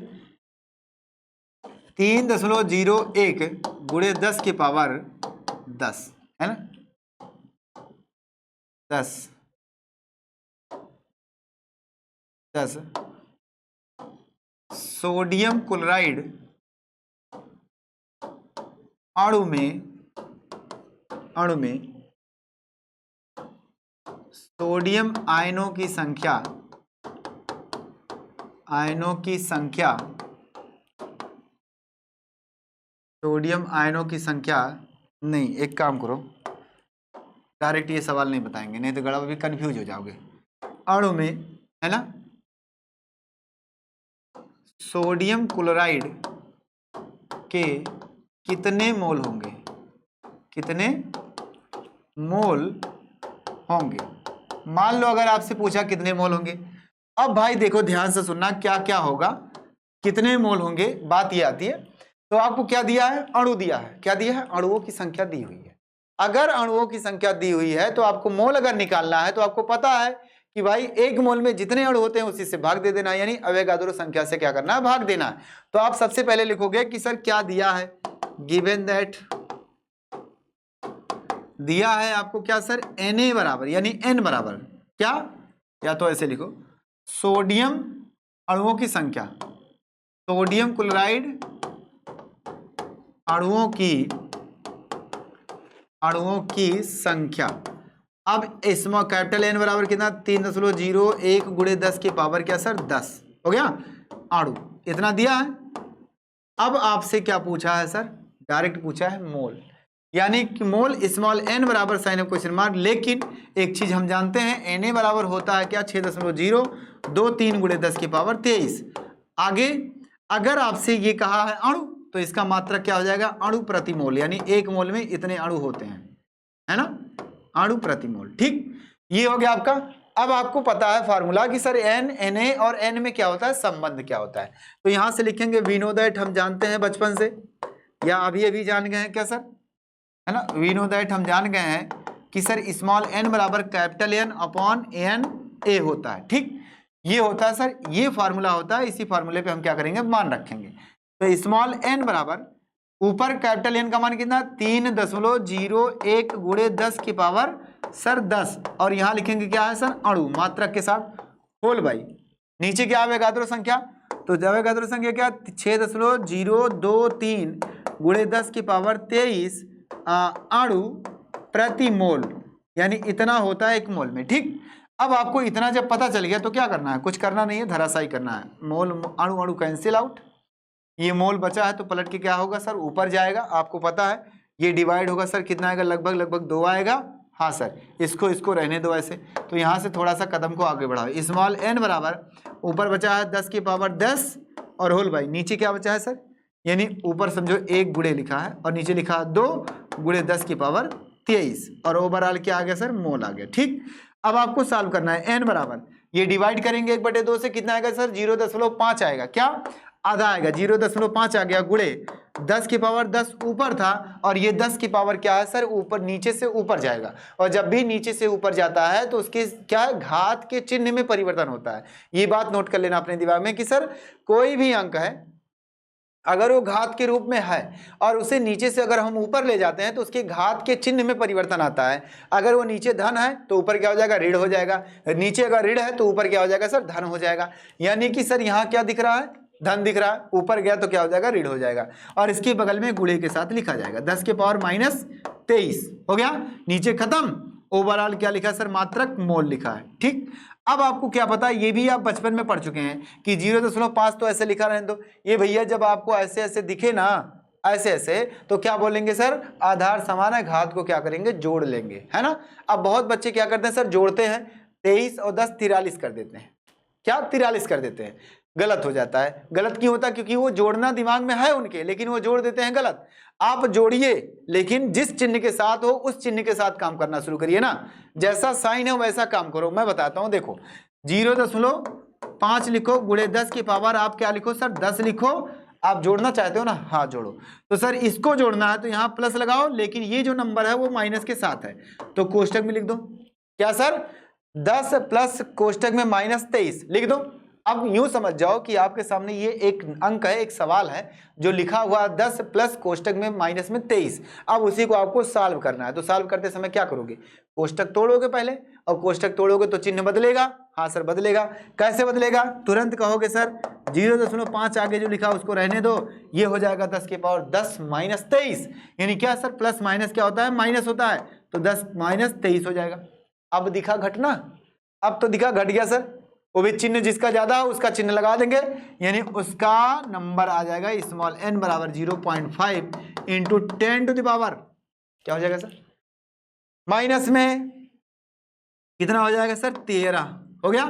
3.01 गुणे 10 की पावर 10, है ना, 10 सोडियम क्लोराइड अणु में सोडियम आयनों की संख्या सोडियम आयनों की संख्या नहीं, एक काम करो, डायरेक्ट ये सवाल नहीं बताएंगे, नहीं तो गड़ा भी कंफ्यूज हो जाओगे। अणु में, है ना, सोडियम क्लोराइड के कितने मोल होंगे, कितने मोल होंगे। मान लो अगर आपसे पूछा कितने मोल होंगे, अब भाई देखो ध्यान से सुनना क्या क्या होगा, कितने मोल होंगे, बात ये आती है। तो आपको क्या दिया है, अणु दिया है, क्या दिया है, अणुओं की संख्या दी हुई है। अगर अणुओं की संख्या दी हुई है तो आपको मोल अगर निकालना है तो आपको पता है कि भाई एक मोल में जितने अणु होते हैं उसी से भाग दे देना, यानी अवोगाद्रो संख्या से क्या करना है, भाग देना है। तो आप सबसे पहले लिखोगे कि सर क्या दिया है, गिवन दैट दिया है आपको क्या सर, Na बराबर, यानी n बराबर क्या, या तो ऐसे लिखो सोडियम अणुओं की संख्या, सोडियम क्लोराइड अणुओं की संख्या। अब इसमें कैपिटल N बराबर कितना, 3.01 गुणे 10 की पावर क्या सर, 10 हो गया। अणु इतना दिया है। अब आपसे क्या पूछा है सर, डायरेक्ट पूछा है मोल, यानी कि मोल स्मॉल n बराबर साइन ऑफ क्वेश्चन मार्क। लेकिन एक चीज हम जानते हैं, Na बराबर होता है क्या, 6.023 गुणे 10 की पावर 23। आगे अगर आपसे ये कहा है अणु, तो इसका मात्रक क्या हो जाएगा, अणु प्रति मोल, यानी एक मोल में इतने अणु होते हैं, है ना, अणु प्रति मोल। ठीक, ये हो गया आपका। अब आपको पता है फार्मूला कि सर n Na और n में क्या होता है, संबंध क्या होता है। तो यहां से लिखेंगे वी नो दैट, हम जानते हैं बचपन से या अभी जान गए हैं क्या सर, है ना, वी नो दैट हम जान गए हैं कि सर स्मॉल n बराबर capital N upon N A होता है। ठीक, ये होता है सर, ये फार्मूला होता है, इसी फार्मूले पे हम क्या करेंगे, मान रखेंगे। तो स्मॉल n बराबर ऊपर कैपिटल N का मान कितना, 3.01 गुणे 10 की पावर सर 10, और यहां लिखेंगे क्या है सर, अणु मात्रक के साथ होल बाई, नीचे क्या अवोगाद्रो संख्या, तो अवोगाद्रो संख्या क्या, 6.023 गुणे 10 की पावर 23 अणु प्रति मोल, यानी इतना होता है एक मोल में। ठीक, अब आपको इतना जब पता चल गया तो क्या करना है, कुछ करना नहीं है, धराशायी करना है। मोल अणु अणु कैंसिल आउट, ये मोल बचा है तो पलट के क्या होगा सर, ऊपर जाएगा। आपको पता है ये डिवाइड होगा सर, कितना आएगा, लगभग 2 आएगा। हाँ सर, इसको रहने दो ऐसे। तो यहाँ से थोड़ा सा कदम को आगे बढ़ाओ, स्मॉल n बराबर ऊपर बचा है 10 की पावर 10 और होल बाई, नीचे क्या बचा है सर, यानी ऊपर समझो 1 गुणे लिखा है और नीचे लिखा है 2 गुणे 10 की पावर 23, और ओवरऑल क्या आ गया सर, मोल आ गया। ठीक, अब आपको सॉल्व करना है, n बराबर ये डिवाइड करेंगे 1/2 से, कितना आएगा सर, 0.5 आएगा, क्या आधा आएगा, 0.5 आ गया, गुणे 10 की पावर 10 ऊपर था, और ये 10 की पावर क्या है सर, ऊपर, नीचे से ऊपर जाएगा, और जब भी नीचे से ऊपर जाता है तो उसके क्या है, घात के चिन्ह में परिवर्तन होता है। ये बात नोट कर लेना अपने दिमाग में कि सर कोई भी अंक है अगर वो घात के रूप में है और उसे नीचे से अगर हम ऊपर ले जाते हैं तो उसके घात के चिन्ह में परिवर्तन आता है। अगर वो नीचे धन है तो ऊपर क्या हो जाएगा, ऋण हो जाएगा, नीचे अगर ऋण है तो ऊपर क्या हो जाएगा सर, धन हो जाएगा। यानी कि सर यहाँ क्या दिख रहा है, धन दिख रहा है, ऊपर गया तो क्या हो जाएगा, ऋण हो जाएगा, और इसके बगल में गुणे के साथ लिखा जाएगा 10 के पावर -23 हो गया, नीचे खत्म। ओवरऑल क्या लिखा है सर, मात्रक मोल लिखा है। ठीक, अब आपको क्या पता, ये भी आप बचपन में पढ़ चुके हैं कि 0.5 तो ऐसे लिखा रहने दो। ये भैया जब आपको ऐसे ऐसे दिखे ना, ऐसे ऐसे, तो क्या बोलेंगे सर, आधार समान है, घात को क्या करेंगे, जोड़ लेंगे, है ना। अब बहुत बच्चे क्या करते हैं सर, जोड़ते हैं 23 और 10 43 कर देते हैं, क्या 43 कर देते हैं, गलत हो जाता है। गलत क्यों होता है, क्योंकि वो जोड़ना दिमाग में है उनके, लेकिन वो जोड़ देते हैं गलत। आप जोड़िए, लेकिन जिस चिन्ह के साथ हो उस चिन्ह के साथ काम करना शुरू करिए ना, जैसा साइन है वैसा काम करो। मैं बताता हूं, देखो 0.5 लिखो, गुणे 10 की पावर आप क्या लिखो सर, 10 लिखो। आप जोड़ना चाहते हो ना, हाँ जोड़ो। तो सर इसको जोड़ना है तो यहाँ प्लस लगाओ, लेकिन ये जो नंबर है वो माइनस के साथ है, तो कोष्टक में लिख दो। क्या सर, 10 प्लस कोष्टक में -23 लिख दो। अब यूं समझ जाओ कि आपके सामने ये एक अंक है, एक सवाल है जो लिखा हुआ 10 प्लस कोष्टक में -23। अब उसी को आपको सॉल्व करना है, तो सॉल्व करते समय क्या करोगे, कोष्टक तोड़ोगे पहले, और कोष्टक तोड़ोगे तो चिन्ह बदलेगा। हाँ सर बदलेगा, कैसे बदलेगा, तुरंत कहोगे सर 0.5 आगे जो लिखा उसको रहने दो, ये हो जाएगा 10 के पावर 10 -23, यानी क्या सर, प्लस माइनस क्या होता है, माइनस होता है, तो 10 -23 हो जाएगा। अब दिखा घटना, अब तो दिखा घट गया सर, वो भी चिन्ह जिसका ज्यादा हो उसका चिन्ह लगा देंगे, यानी उसका नंबर आ जाएगा स्मॉल n बराबर 0.5 इंटू 10 टू द पावर क्या हो जाएगा सर, माइनस में कितना हो जाएगा सर, 13 हो गया।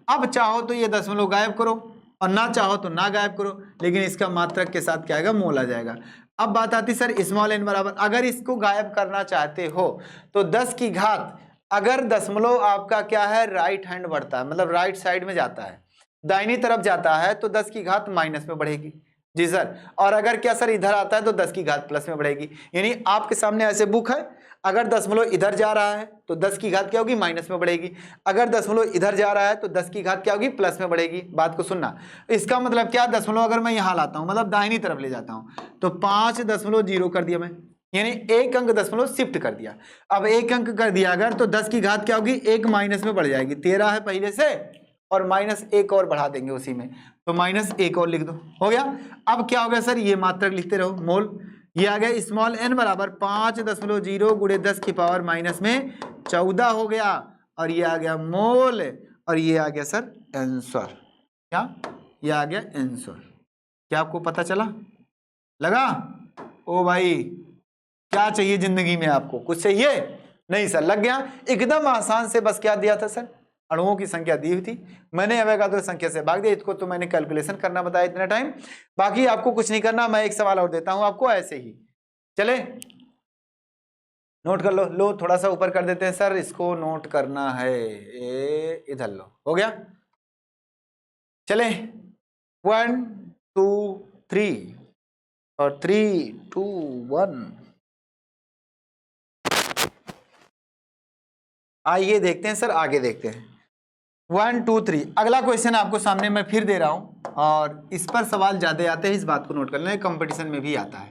अब चाहो तो ये दशमलव गायब करो, और ना चाहो तो ना गायब करो, लेकिन इसका मात्रक के साथ क्या आएगा, मोल आ जाएगा। अब बात आती सर स्मॉल n बराबर, अगर इसको गायब करना चाहते हो तो 10 की घात, अगर दशमलव आपका क्या है, राइट हैंड बढ़ता है, मतलब राइट साइड में जाता है, दाहिनी तरफ जाता है, तो 10 की घात माइनस में बढ़ेगी। जी सर, और अगर क्या सर इधर आता है तो 10 की घात प्लस में बढ़ेगी। यानी आपके सामने ऐसे बुक है, अगर दशमलव इधर जा रहा है तो 10 की घात क्या होगी, माइनस में बढ़ेगी, अगर दशमलव इधर जा रहा है तो 10 की घात क्या होगी, प्लस में बढ़ेगी। बात को सुनना, इसका मतलब क्या, दशमलव अगर मैं यहाँ लाता हूँ, मतलब दाहिनी तरफ ले जाता हूँ, तो 5.0 कर दिया मैं, यानी एक अंक दशमलव शिफ्ट कर दिया। अब एक अंक कर दिया अगर, तो 10 की घात क्या होगी, एक माइनस में बढ़ जाएगी, 13 है पहले से, और माइनस एक और बढ़ा देंगे उसी में, तो -1 और लिख दो, हो गया। अब क्या हो गया सर, ये मात्रक लिखते रहो, मोल, ये आ गया स्मॉल n बराबर 5.0 गुणे 10 की पावर -14 हो गया, और ये आ गया मोल, और ये आ गया सर आंसर। क्या, ये आ गया आंसर। क्या आपको पता चला, लगा? ओ भाई क्या चाहिए जिंदगी में, आपको कुछ चाहिए? नहीं सर, लग गया एकदम आसान से। बस क्या दिया था सर, अणुओं की संख्या दी हुई थी, मैंने एवोगाड्रो संख्या से भाग दिया, इसको तो मैंने कैलकुलेशन करना बताया इतना टाइम, बाकी आपको कुछ नहीं करना। मैं एक सवाल और देता हूं आपको ऐसे ही, चले नोट कर लो। लो थोड़ा सा ऊपर कर देते हैं सर, इसको नोट करना है, इधर लो, हो गया। चले 1 2 3 और 3 2 1। आइए देखते हैं सर, आगे देखते हैं 1 2 3। अगला क्वेश्चन आपको सामने मैं फिर दे रहा हूं, और इस पर सवाल ज्यादा आते हैं, इस बात को नोट कर लें, कंपटीशन में भी आता है।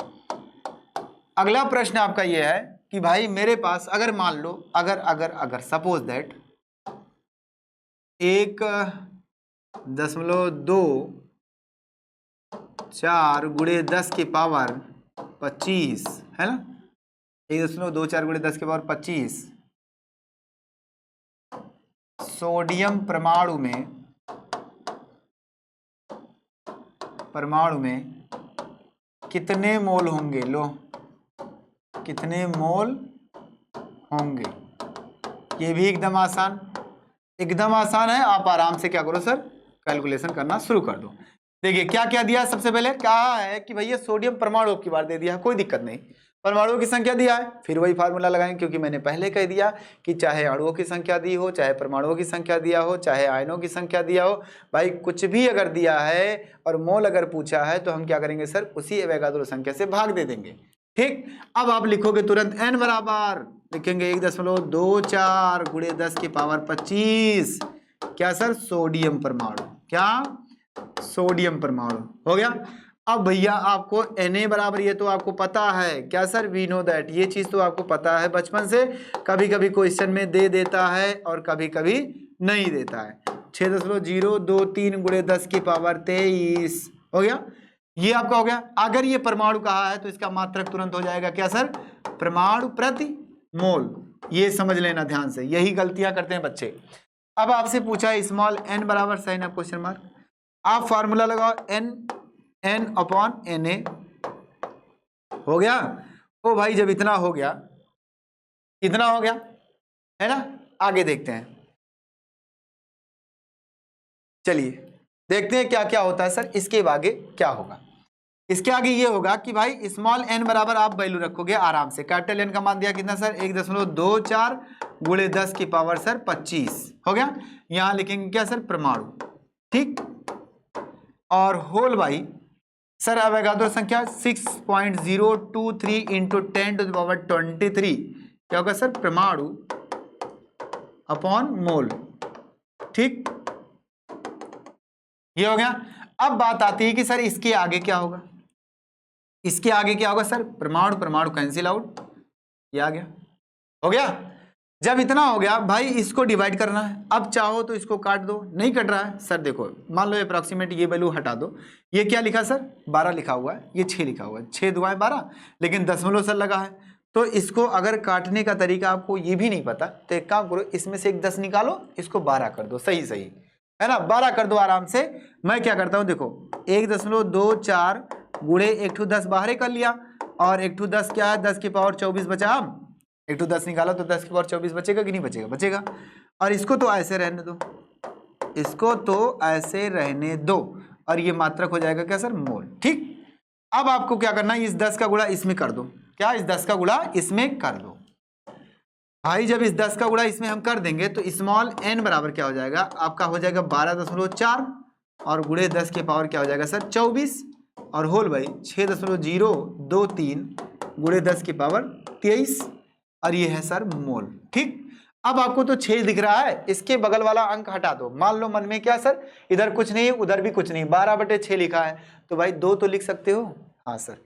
अगला प्रश्न आपका यह है कि भाई मेरे पास अगर मान लो, अगर अगर अगर सपोज दैट 1.24 गुणे 10 की पावर 25 है ना, 1.24 गुणे 10 की पावर 25 सोडियम परमाणु में कितने मोल होंगे, लो कितने मोल होंगे। ये भी एकदम आसान है, आप आराम से क्या करो सर, कैलकुलेशन करना शुरू कर दो। देखिए क्या क्या दिया, सबसे पहले कहा है कि भैया सोडियम परमाणु की बार दे दिया, कोई दिक्कत नहीं, परमाणुओं की संख्या दिया है, फिर वही फार्मूला लगाएंगे, क्योंकि मैंने पहले कह दिया कि चाहे अणुओं की संख्या दी हो, चाहे परमाणुओं की संख्या दिया हो, चाहे आयनों की संख्या दिया हो, भाई कुछ भी अगर दिया है और मोल अगर पूछा है तो हम क्या करेंगे सर, उसी एवोगाड्रो संख्या से भाग दे देंगे। ठीक, अब आप लिखोगे तुरंत n बराबर, लिखेंगे 1.24 गुणे 10 की पावर 25, क्या सर, सोडियम परमाणु, क्या सोडियम परमाणु, हो गया। अब भैया आपको Na बराबर, ये तो आपको पता है, क्या सर, वी नो दैट, ये चीज तो आपको पता है बचपन से, कभी कभी क्वेश्चन में दे देता है और कभी कभी नहीं देता है। 6.023 गुणे 10 की पावर 23 हो गया, ये आपका हो गया। अगर ये परमाणु कहा है तो इसका मात्रक तुरंत हो जाएगा क्या सर, परमाणु प्रति मोल। ये समझ लेना ध्यान से, यही गलतियां करते हैं बच्चे। अब आपसे पूछा है स्मॉल n बराबर साइन ऑफ क्वेश्चन मार्क, आप फॉर्मूला लगाओ n अपॉन Na। हो गया, ओ भाई जब इतना हो गया, इतना हो गया है ना, आगे देखते हैं। चलिए देखते हैं क्या क्या होता है सर, इसके आगे क्या होगा। इसके आगे ये होगा कि भाई स्मॉल n बराबर आप वैल्यू रखोगे आराम से, कैपिटल N का मान दिया कितना सर 1.24 गुणे 10 की पावर सर 25 हो गया। यहां लिखेंगे क्या सर, परमाणु, ठीक। और होल बाई सर अवोगाद्रो संख्या 6.023 इंटू 10⁻23 क्या होगा सर, परमाणु अपॉन मोल, ठीक। ये हो गया। अब बात आती है कि सर इसके आगे क्या होगा, इसके आगे क्या होगा सर, परमाणु परमाणु कैंसिल आउट, ये आ गया। हो गया, जब इतना हो गया भाई इसको डिवाइड करना है। अब चाहो तो इसको काट दो, नहीं कट रहा है सर, देखो मान लो अप्रॉक्सीमेट ये वैल्यू हटा दो, ये क्या लिखा सर 12 लिखा हुआ है, ये 6 लिखा हुआ है, 6 दुआएं 12, लेकिन दशमलव सर लगा है। तो इसको अगर काटने का तरीका आपको ये भी नहीं पता तो एक काम करो, इसमें से एक 10 निकालो, इसको 12 कर दो, सही सही है ना, 12 कर दो आराम से। मैं क्या करता हूँ देखो 1.24 गुणे 1/10 बाहर कर लिया, और 1/10 क्या है 10 की पावर 24 बचा, 1/10 निकालो तो 10 की पावर 24 बचेगा कि नहीं बचेगा, बचेगा। और इसको तो ऐसे रहने दो, इसको तो ऐसे रहने दो, और ये मात्रक हो जाएगा क्या सर, मोल, ठीक। अब आपको क्या करना है, इस 10 का गुणा इसमें कर दो, क्या इस 10 का गुणा इसमें कर दो भाई। जब इस 10 का गुणा इसमें हम कर देंगे तो स्मॉल n बराबर क्या हो जाएगा आपका, हो जाएगा 12.4 और गुणे 10 की पावर क्या हो जाएगा सर 24, और होल भाई 6.023 गुणे 10 की पावर 23, और ये है सर मोल, ठीक। अब आपको तो 6 दिख रहा है, इसके बगल वाला अंक हटा दो, मान लो मन में क्या सर इधर कुछ नहीं उधर भी कुछ नहीं, 12/6 लिखा है, तो भाई 2 तो लिख सकते हो, हाँ सर,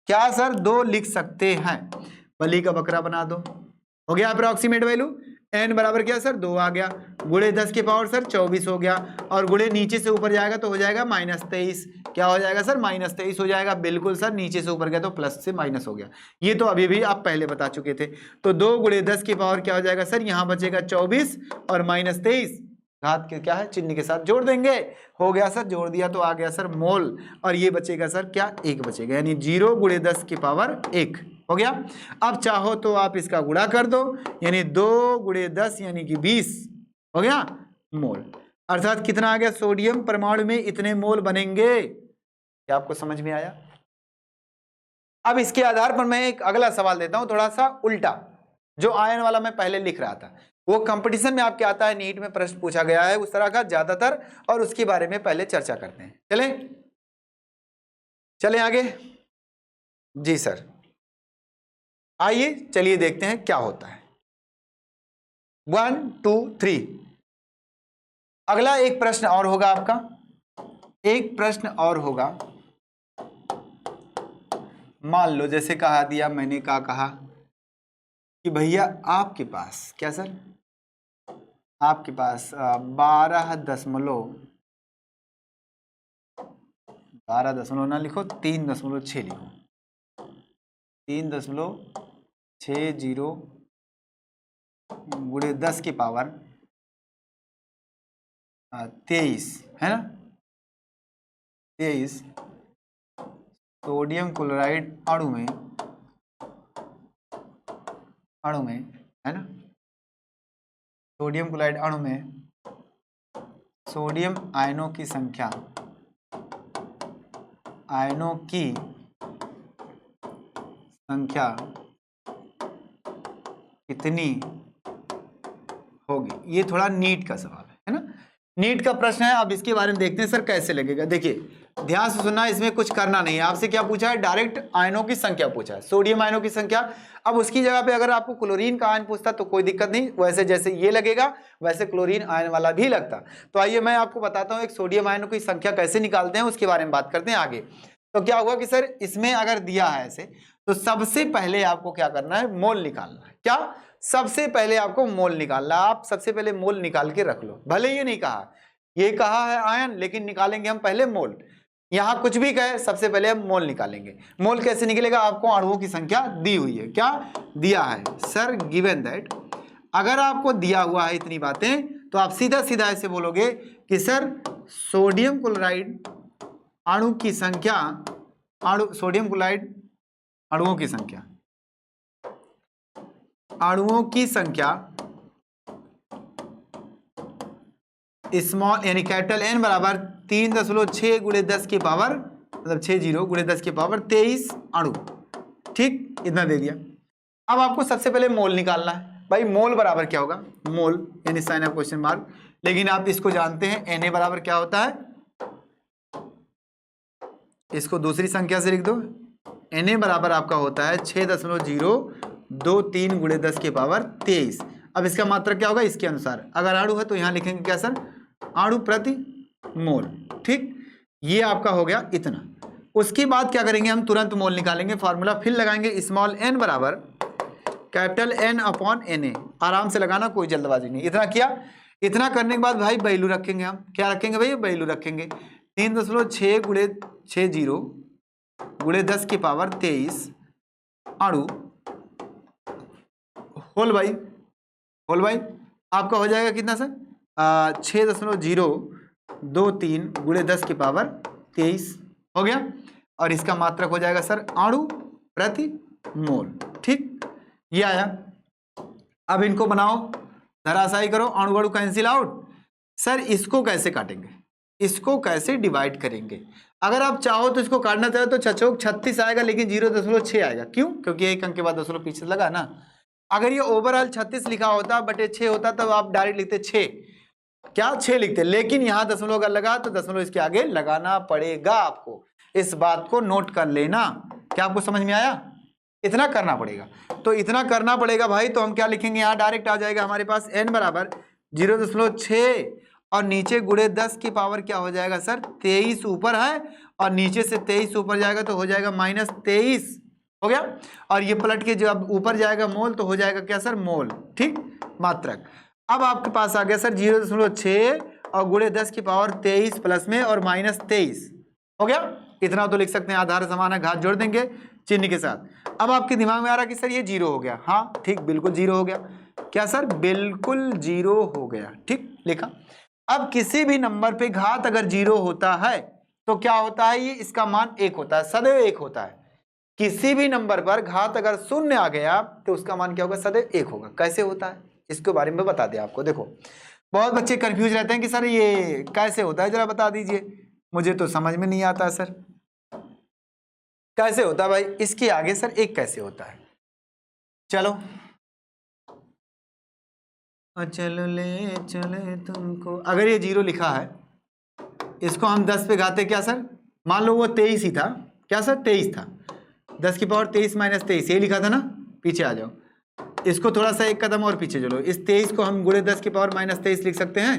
क्या सर 2 लिख सकते हैं, बली का बकरा बना दो। हो गया अप्रोक्सीमेट वैल्यू, n बराबर क्या सर 2 आ गया, गुणे 10 की पावर सर 24 हो गया, और गुणे नीचे से ऊपर जाएगा तो हो जाएगा -23, क्या हो जाएगा सर -23 हो जाएगा, बिल्कुल सर, नीचे से ऊपर गया तो प्लस से माइनस हो गया, ये तो अभी भी आप पहले बता चुके थे। तो 2 गुणे 10 की पावर क्या हो जाएगा सर, यहाँ बचेगा 24 और -23 घात के क्या है चिन्ह के साथ जोड़ देंगे, हो गया सर, जोड़ दिया तो आ गया सर मोल, और ये बचेगा सर क्या 1 बचेगा, यानी 0 गुणे 10 की पावर 1 हो गया। अब चाहो तो आप इसका गुणा कर दो, यानी 2 गुणे 10 यानी कि 20 हो गया मोल, अर्थात कितना आ गया, सोडियम परमाणु में इतने मोल बनेंगे। क्या आपको समझ में आया? अब इसके आधार पर मैं एक अगला सवाल देता हूं, थोड़ा सा उल्टा, जो आयन वाला मैं पहले लिख रहा था, वो कंपटीशन में आपके आता है, नीट में प्रश्न पूछा गया है उस तरह का ज्यादातर, और उसके बारे में पहले चर्चा करते हैं। चले आगे जी सर, आइए चलिए देखते हैं क्या होता है। 1 2 3 अगला एक प्रश्न और होगा आपका, एक प्रश्न और होगा। मान लो जैसे कहा दिया, मैंने क्या कहा कि भैया आपके पास क्या सर, आपके पास 12 ना लिखो, 3.6 लिखो, 3.60 गुणे 10 की पावर 23 है ना, 23 सोडियम क्लोराइड अणु में है ना, सोडियम क्लोराइड अणु में सोडियम आयनों की संख्या, आयनों की संख्या कितनी होगी। ये थोड़ा नीट का सवाल है ना, नीट का प्रश्न है। अब इसके बारे में देखते हैं सर कैसे लगेगा। देखिए ध्यान से सुनना, इसमें कुछ करना नहीं है, आपसे क्या पूछा है, डायरेक्ट आयनों की संख्या पूछा है, सोडियम आयनों की संख्या। अब उसकी जगह पे अगर आपको क्लोरीन का आयन पूछता तो कोई दिक्कत नहीं, वैसे जैसे ये लगेगा वैसे क्लोरीन आयन वाला भी लगता। तो आइए मैं आपको बताता हूँ एक सोडियम आयनों की संख्या कैसे निकालते हैं, उसके बारे में बात करते हैं आगे। तो क्या होगा कि सर इसमें अगर दिया है ऐसे, तो सबसे पहले आपको क्या करना है, मोल निकालना है। क्या, सबसे पहले आपको मोल निकालना, आप सबसे पहले मोल निकाल के रख लो। भले ये नहीं कहा, ये कहा है आयन, लेकिन निकालेंगे हम पहले मोल। यहाँ कुछ भी कहे सबसे पहले हम मोल निकालेंगे। मोल कैसे निकलेगा? आपको अणुओं की संख्या दी हुई है। क्या दिया है? सर गिवन दैट, अगर आपको दिया हुआ है इतनी बातें तो आप सीधा सीधा ऐसे बोलोगे कि सर सोडियम क्लोराइड अणु की संख्या, सोडियम क्लोराइड अणुओं की संख्या, अणुओं की संख्या स्मॉल यानी कैपिटल N बराबर 3.6 गुणे 10 की पावर, मतलब 60 गुणे 10 की पावर 23 अणु। ठीक, इतना दे दिया। अब आपको सबसे पहले मोल निकालना है। भाई मोल बराबर क्या होगा? मोल यानी साइन ऑफ क्वेश्चन मार्क, लेकिन आप इसको जानते हैं Na बराबर क्या होता है? इसको दूसरी संख्या से लिख दो। Na बराबर आपका होता है 6.023 गुणे 10 की पावर 23। अब इसका मात्रक क्या होगा? इसके अनुसार अगर अणु है तो यहाँ लिखेंगे क्या सर? अणु प्रति मोल। ठीक, ये आपका हो गया इतना। उसके बाद क्या करेंगे? हम तुरंत मोल निकालेंगे, फार्मूला फिर लगाएंगे। स्मॉल n बराबर कैपिटल N अपॉन Na। आराम से लगाना, कोई जल्दबाजी नहीं। इतना किया। इतना करने के बाद भाई वैल्यू रखेंगे। हम क्या रखेंगे भाई? वैल्यू रखेंगे। 3.6 गुणे 60 गुणे 10 की पावर 23 अणु होल भाई, होल भाई आपका हो जाएगा कितना सर? 6.023 गुणे 10 की पावर 23 हो गया। और इसका मात्रक हो जाएगा सर अणु प्रति मोल। ठीक, ये आया। अब इनको बनाओ, धराशायी करो, अणु अणु कैंसिल आउट। सर इसको कैसे काटेंगे? इसको कैसे डिवाइड करेंगे? अगर आप चाहो तो इसको काटना चाहो तो 36 आएगा, लेकिन 0.6 आएगा। क्यों? क्योंकि एक अंक के बाद दशमलव पीछे लगा ना। अगर ये ओवरऑल 36 लिखा होता बटे 6 होता तब आप डायरेक्ट लिखते 6, क्या 6 लिखते, लेकिन यहाँ दशमलव अगर लगा तो दशमलव इसके आगे लगाना पड़ेगा आपको। इस बात को नोट कर लेना। क्या आपको समझ में आया? इतना करना पड़ेगा। तो इतना करना पड़ेगा भाई। तो हम क्या लिखेंगे? यहाँ डायरेक्ट आ जाएगा हमारे पास n बराबर 0.6 और नीचे गुणे 10 की पावर क्या हो जाएगा सर? 23 ऊपर है और नीचे से 23 ऊपर जाएगा तो हो जाएगा -23 हो गया। और ये पलट के जब ऊपर जाएगा मोल तो हो जाएगा क्या सर? मोल। ठीक, मात्रक। अब आपके पास आ गया सर 0.6 और गुणे 10 की पावर 23 प्लस में और -23 हो गया। इतना तो लिख सकते हैं, आधार समान है, घात जोड़ देंगे चिन्ह के साथ। अब आपके दिमाग में आ रहा कि सर ये 0 हो गया। हाँ ठीक, बिल्कुल 0 हो गया। क्या सर? बिल्कुल 0 हो गया। ठीक, लिखा। अब किसी भी नंबर पे घात अगर 0 होता है तो क्या होता है? ये इसका मान 1 होता है, सदैव 1 होता है। किसी भी नंबर पर घात अगर 0 आ गया तो उसका मान क्या होगा? सदैव 1 होगा। कैसे होता है इसके बारे में बता दिया आपको। देखो, बहुत बच्चे कंफ्यूज रहते हैं कि सर ये कैसे होता है, जरा बता दीजिए। मुझे तो समझ में नहीं आता सर, कैसे होता है भाई? इसके आगे सर 1 कैसे होता है? चलो चलो ले चले तुमको, अगर ये 0 लिखा है इसको हम 10 पे घाते क्या सर? मान लो वो 23 ही था। क्या सर? 23 था। 10 की पावर 23 माइनस 23 ये लिखा था ना। पीछे आ जाओ, इसको थोड़ा सा एक कदम और पीछे चलो। इस 23 को हम गुणे 10 की पावर -23 लिख सकते हैं।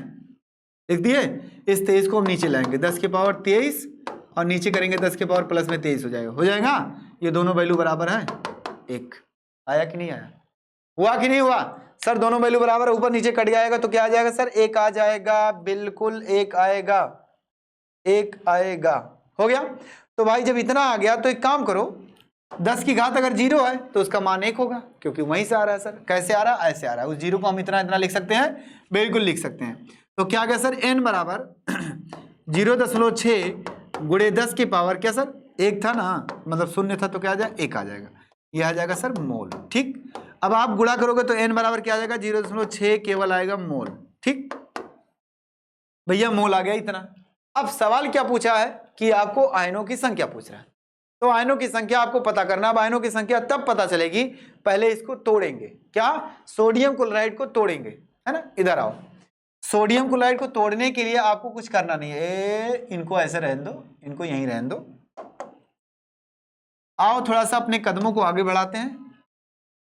लिख दिए। इस 23 को हम नीचे लाएंगे, 10 की पावर 23 और नीचे करेंगे 10 की पावर प्लस में 23 हो जाएगा। हो जाएगा। ये दोनों वैल्यू बराबर है 1। आया कि नहीं आया? हुआ कि नहीं हुआ? सर दोनों वैल्यू बराबर है, ऊपर नीचे कट जाएगा तो क्या आ जाएगा सर? 1 आ जाएगा। बिल्कुल 1 आएगा, 1 आएगा। हो गया। तो भाई जब इतना आ गया तो एक काम करो, 10 की घात अगर 0 है तो उसका मान 1 होगा, क्योंकि वहीं से आ रहा है। सर कैसे आ रहा है? ऐसे आ रहा है। उस 0 को हम इतना इतना लिख सकते हैं, बिल्कुल लिख सकते हैं। तो क्या आ गया सर? n बराबर 0.6 गुणे 10 की पावर क्या सर? 1 था ना, मतलब 0 था तो क्या आ जाएगा? 1 आ जाएगा। यह आ जाएगा सर मोल। ठीक, अब आप गुणा करोगे तो n बराबर क्या आ जाएगा? 0.6 केवल आएगा मोल। ठीक भैया, मोल आ गया इतना। अब सवाल क्या पूछा है कि आपको आयनों की संख्या पूछ रहा है। तो आयनों की संख्या आपको पता करना। अब आयनों की संख्या तब पता चलेगी, पहले इसको तोड़ेंगे। क्या? सोडियम क्लोराइड को तोड़ेंगे, है ना। इधर आओ। सोडियम क्लोराइड को तोड़ने के लिए आपको कुछ करना नहीं है। इनको ऐसे रहने दो, इनको यहीं रहने दो। आओ थोड़ा सा अपने कदमों को आगे बढ़ाते हैं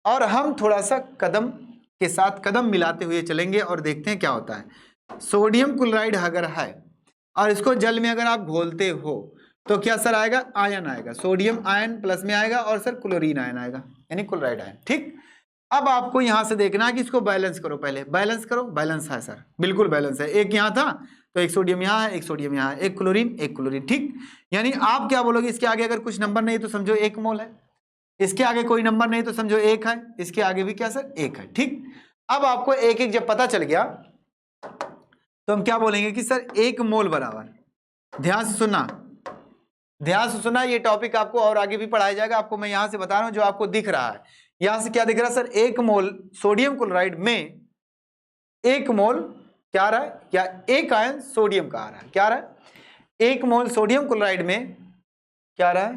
और हम थोड़ा सा कदम के साथ कदम मिलाते हुए चलेंगे और देखते हैं क्या होता है। सोडियम क्लोराइड अगर है और इसको जल में अगर आप घोलते हो तो क्या सर आएगा? आयन आएगा। सोडियम आयन प्लस में आएगा और सर क्लोरीन आयन आएगा, यानी क्लोराइड आयन। ठीक, अब आपको यहां से देखना है कि इसको बैलेंस करो। पहले बैलेंस करो। बैलेंस है सर, बिल्कुल बैलेंस है। 1 यहाँ था तो एक सोडियम यहाँ है, एक सोडियम यहाँ है, एक क्लोरीन, ठीक। यानी आप क्या बोलोगे, इसके आगे अगर कुछ नंबर नहीं तो समझो 1 मोल है, इसके आगे कोई नंबर नहीं तो समझो 1 है, इसके आगे भी क्या सर 1 है, ठीक। अब आपको एक एक जब पता चल गया तो हम क्या बोलेंगे कि सर 1 मोल बराबर, ध्यान से सुनना, ये टॉपिक आपको और आगे भी पढ़ाया जाएगा। आपको मैं यहां से बता रहा हूं जो आपको दिख रहा है, यहां से क्या दिख रहा है सर, 1 मोल सोडियम क्लोराइड में 1 मोल क्या आ रहा है, क्या 1 आयन सोडियम का आ रहा है, क्या आ रहा है, 1 मोल सोडियम क्लोराइड में क्या आ रहा है,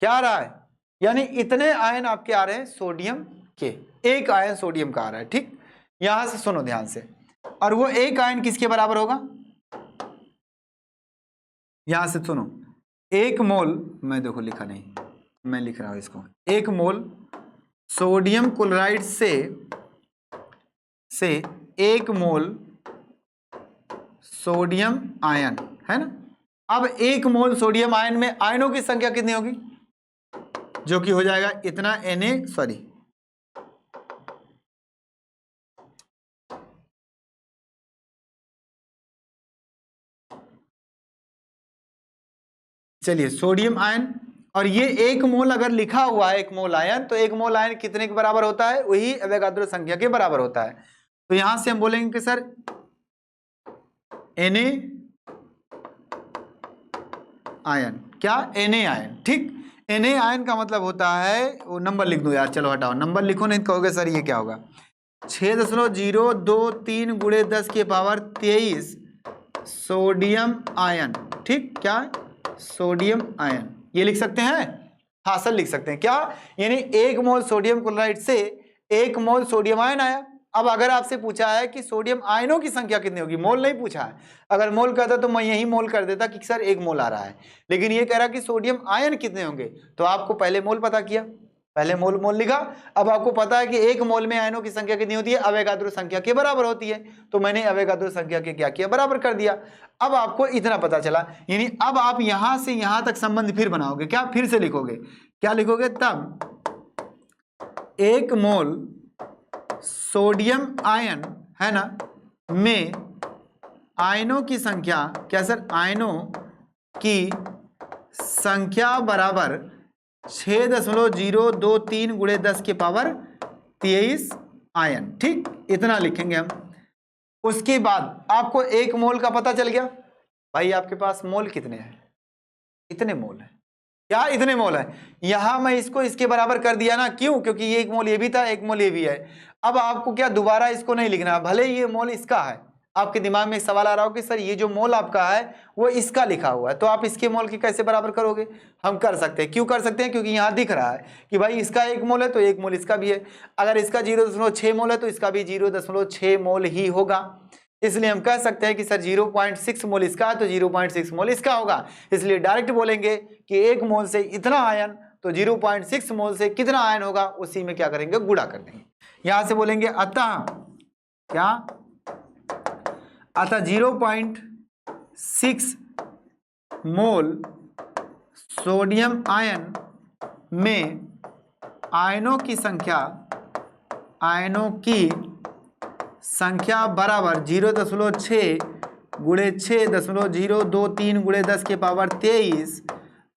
क्या आ रहा है, यानी इतने आयन आपके आ रहे हैं सोडियम के, 1 आयन सोडियम का आ रहा है, ठीक। यहां से सुनो ध्यान से, और वो 1 आयन किसके बराबर होगा, यहां से सुनो, 1 मोल, मैं देखो लिखा नहीं, मैं लिख रहा हूं इसको, 1 मोल सोडियम क्लोराइड से 1 मोल सोडियम आयन है ना। अब 1 मोल सोडियम आयन में आयनों की संख्या कितनी होगी, जो कि हो जाएगा इतना चलिए सोडियम आयन, और ये 1 मोल अगर लिखा हुआ है 1 मोल आयन, तो 1 मोल आयन कितने के बराबर होता है, वही एवोगाड्रो संख्या के बराबर होता है। तो यहां से हम बोलेंगे कि सर Na आयन, क्या Na आयन, ठीक। Na आयन का मतलब होता है, वो नंबर लिख दो यार, चलो हटाओ, नंबर लिखो नहीं तो कहोगे सर ये क्या होगा, 6.023 गुणे 10 की पावर 23 सोडियम आयन, ठीक, क्या सोडियम आयन, ये लिख सकते हैं, हाँ सर लिख सकते हैं, क्या, यानी 1 मोल सोडियम क्लोराइड से 1 मोल सोडियम आयन आया। अब अगर आपसे पूछा है कि सोडियम आयनों की संख्या कितनी होगी, मोल नहीं पूछा है, अगर मोल कहता तो मैं यही मोल कर देता कि सर 1 मोल आ रहा है, लेकिन ये कह रहा कि सोडियम आयन कितने होंगे, तो आपको पहले मोल पता किया, पहले मोल लिखा। अब आपको पता है कि 1 मोल में आयनों की संख्या कितनी होती है, अवोगाड्रो संख्या के बराबर होती है, तो मैंने अवोगाड्रो संख्या के क्या किया, बराबर कर दिया। अब आपको इतना पता चला, यानी अब आप यहां से यहां तक संबंध फिर बनाओगे, क्या फिर से लिखोगे, क्या लिखोगे, तब 1 मोल सोडियम आयन है ना में आयनों की संख्या, क्या सर, आयनों की संख्या बराबर 6.023 गुणे 10 की पावर 23 आयन, ठीक, इतना लिखेंगे हम। उसके बाद आपको 1 मोल का पता चल गया, भाई आपके पास मोल कितने हैं, इतने मोल है, क्या इतने मोल है, यहां मैं इसको इसके बराबर कर दिया ना, क्यों, क्योंकि ये 1 मोल ये भी था, 1 मोल ये भी है। अब आपको क्या दोबारा इसको नहीं लिखना, भले ये मोल इसका है, आपके दिमाग में एक सवाल आ रहा हो कि सर ये जो मोल आपका है वो इसका लिखा हुआ है, तो आप इसके मोल की कैसे बराबर करोगे, हम कर सकते हैं, क्यों कर सकते हैं, क्योंकि यहाँ दिख रहा है कि भाई इसका 1 मोल है तो 1 मोल इसका भी है, अगर इसका 0.6 मोल है तो इसका भी 0.6 मोल ही होगा, इसलिए हम कह सकते हैं कि सर 0.6 मोल इसका है तो 0.6 मोल इसका होगा, इसलिए डायरेक्ट बोलेंगे कि 1 मोल से इतना आयन, तो 0.6 मोल से कितना आयन होगा, उसी में क्या करेंगे, गुणा कर देंगे। यहां से बोलेंगे अतः क्या, अतः 0.6 मोल सोडियम आयन में आयनों की संख्या बराबर 0.6 गुणे 6.023 गुणे 10 के पावर 23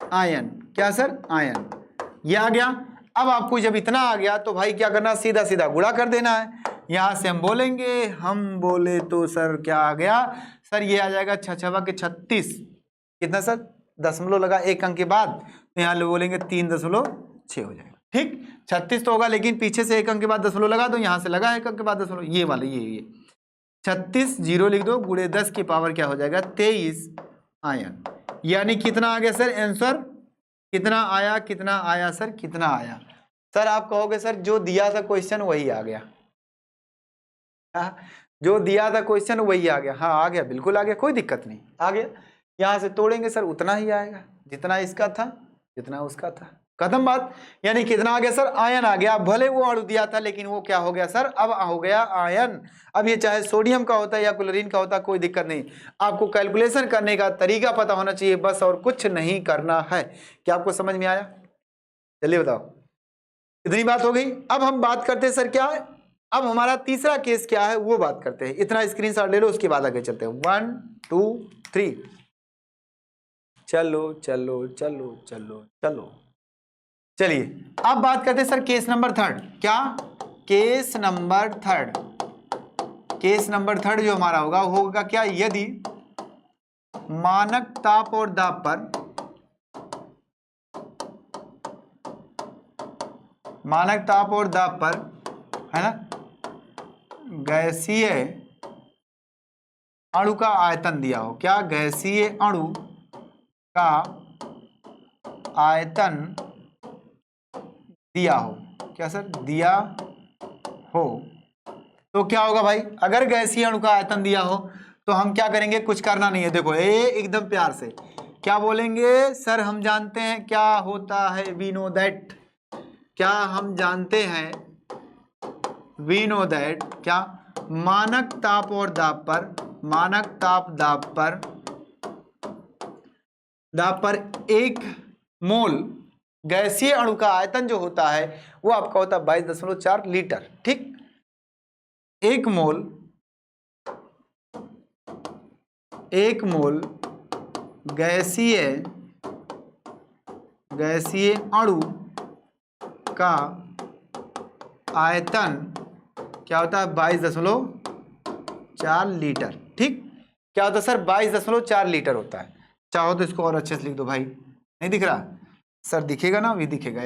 आयन, क्या सर, आयन, ये आ गया। अब आपको जब इतना आ गया तो भाई क्या करना, सीधा सीधा गुणा कर देना है। यहां से हम बोलेंगे, हम बोले तो सर क्या आ गया, सर ये आ जाएगा 6 के 36, कितना सर, दशमलव लगा 1 अंक के बाद, तो यहाँ बोलेंगे 3.6 हो जाएगा, ठीक। 36 तो होगा, लेकिन पीछे से 1 अंक के बाद दशमलव लगा, तो यहाँ से लगा 1 अंक के बाद दशमलव, ये वाले ये 36 0 लिख दो, गुणे 10 की पावर क्या हो जाएगा, 23 आयन, यानी कितना आ गया सर आंसर, कितना आया सर, कितना आया, सर आप कहोगे सर जो दिया था क्वेश्चन वही आ गया, जो दिया था क्वेश्चन वही आ गया, हाँ आ गया, बिल्कुल आ गया, कोई दिक्कत नहीं, आ गया। यहां से तोड़ेंगे सर उतना ही आएगा जितना इसका था, जितना उसका था, खत्म बात। यानी कितना आ गया सर, आयन आ गया, भले वो अणु दिया था लेकिन वो क्या हो गया सर, अब हो गया आयन। अब ये चाहे सोडियम का होता है या क्लोरीन का होता है, कोई दिक्कत नहीं, आपको कैलकुलेशन करने का तरीका पता होना चाहिए बस, और कुछ नहीं करना है। क्या आपको समझ में आया, चलिए बताओ, इतनी बात हो गई। अब हम बात करते हैं सर क्या, अब हमारा तीसरा केस क्या है वो बात करते हैं। इतना स्क्रीनशॉट ले लो, उसके बाद आगे चलते हैं। 1 2 3 चलो चलो चलो चलो चलो। चलिए अब बात करते हैं सर केस नंबर थर्ड। क्या? Case number third. Case number third जो हमारा होगा क्या? यदि मानक ताप और दाब पर है ना गैसीय अणु का आयतन दिया हो। क्या? गैसीय अणु का आयतन दिया हो। क्या सर? दिया हो तो क्या होगा भाई? अगर गैसीय अणु का आयतन दिया हो तो हम क्या करेंगे? कुछ करना नहीं है। देखो एकदम प्यार से क्या बोलेंगे? सर हम जानते हैं क्या होता है, वी नो दैट। क्या हम जानते हैं? We know that. क्या? मानक ताप और दाब पर 1 मोल गैसीय अणु का आयतन जो होता है वो आपका होता है 22.4 लीटर। ठीक, 1 मोल गैसीय अणु का आयतन क्या होता है? 22.4 लीटर। ठीक, क्या होता है सर? 22.4 लीटर होता है। चाहो तो इसको और अच्छे से लिख दो भाई। नहीं दिख रहा सर? दिखेगा ना, भी दिखेगा।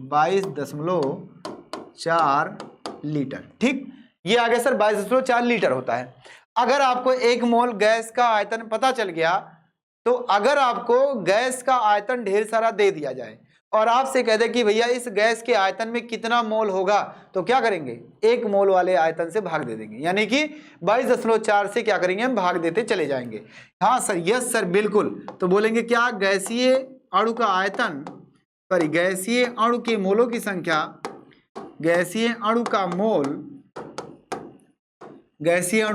22.4 लीटर। ठीक, ये आ गया सर 22.4 लीटर होता है। अगर आपको 1 मोल गैस का आयतन पता चल गया तो अगर आपको गैस का आयतन ढेर सारा दे दिया जाए और आपसे कह दे कि भैया इस गैस के आयतन में कितना मोल होगा, तो क्या करेंगे? 1 मोल वाले आयतन से भाग दे देंगे, यानी कि 22.4 से क्या करेंगे? हम भाग देते चले जाएंगे। हाँ सर, यस सर, बिल्कुल। तो बोलेंगे क्या? गैसीय अणु का आयतन सॉरी गैसीय अणु के मोलों की संख्या, गैसीय अणु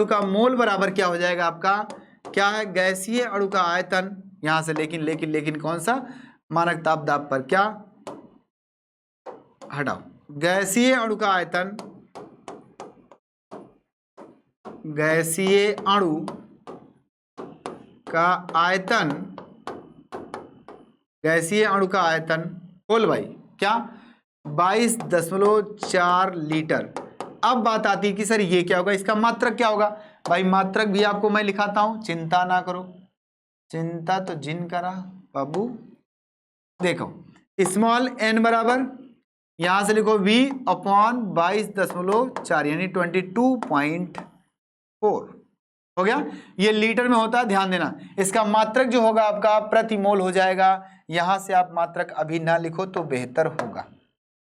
का मोल बराबर क्या हो जाएगा आपका? क्या है? गैसीय अणु का आयतन, यहां से लेकिन कौन सा? मानक ताप दाब पर क्या हटाओ। गैसीय अणु का आयतन, गैसीय अणु का आयतन बोल भाई क्या? 22.4 लीटर। अब बात आती है कि सर ये क्या होगा? इसका मात्रक क्या होगा? भाई मात्रक भी आपको मैं लिखाता हूं, चिंता ना करो। चिंता तो जिन करा बाबू। देखो स्मॉल n बराबर यहां से लिखो v अपॉन 22.4 यानी 22.4 हो गया। ये लीटर में होता है, ध्यान देना। इसका मात्रक जो होगा आपका प्रति मोल हो जाएगा। यहां से आप मात्रक अभी ना लिखो तो बेहतर होगा,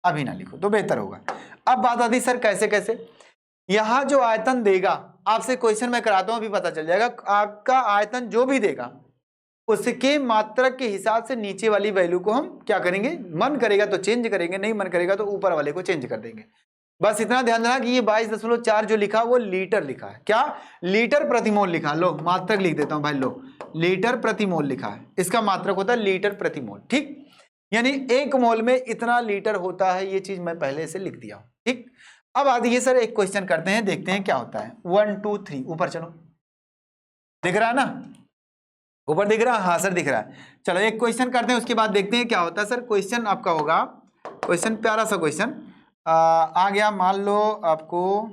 अभी ना लिखो तो बेहतर होगा। अब बात आती सर कैसे कैसे? यहां जो आयतन देगा, आपसे क्वेश्चन मैं कराता हूं, अभी पता चल जाएगा। आपका आयतन जो भी देगा उसके मात्रक के हिसाब से नीचे वाली वैल्यू को हम क्या करेंगे? मन करेगा तो चेंज करेंगे, नहीं मन करेगा तो ऊपर वाले को चेंज कर देंगे। बस इतना ध्यान देना कि ये 22.4 जो लिखा वो लीटर लिखा है। क्या? लीटर प्रति मोल लिखा। लो मात्रक लिख देता हूं भाई, लो लीटर प्रति मोल लिखा है। इसका मात्रक होता है लीटर प्रति मोल। ठीक, यानी 1 मोल में इतना लीटर होता है। ये चीज मैं पहले से लिख दिया हूं। ठीक, अब आइए सर एक क्वेश्चन करते हैं, देखते हैं क्या होता है। 1 2 3 ऊपर चलो, दिख रहा है ना? ऊपर दिख रहा है? हाँ सर दिख रहा है। चलो एक क्वेश्चन करते हैं, उसके बाद देखते हैं क्या होता है। सर क्वेश्चन आपका होगा, क्वेश्चन प्यारा सा क्वेश्चन आ गया। मान लो आपको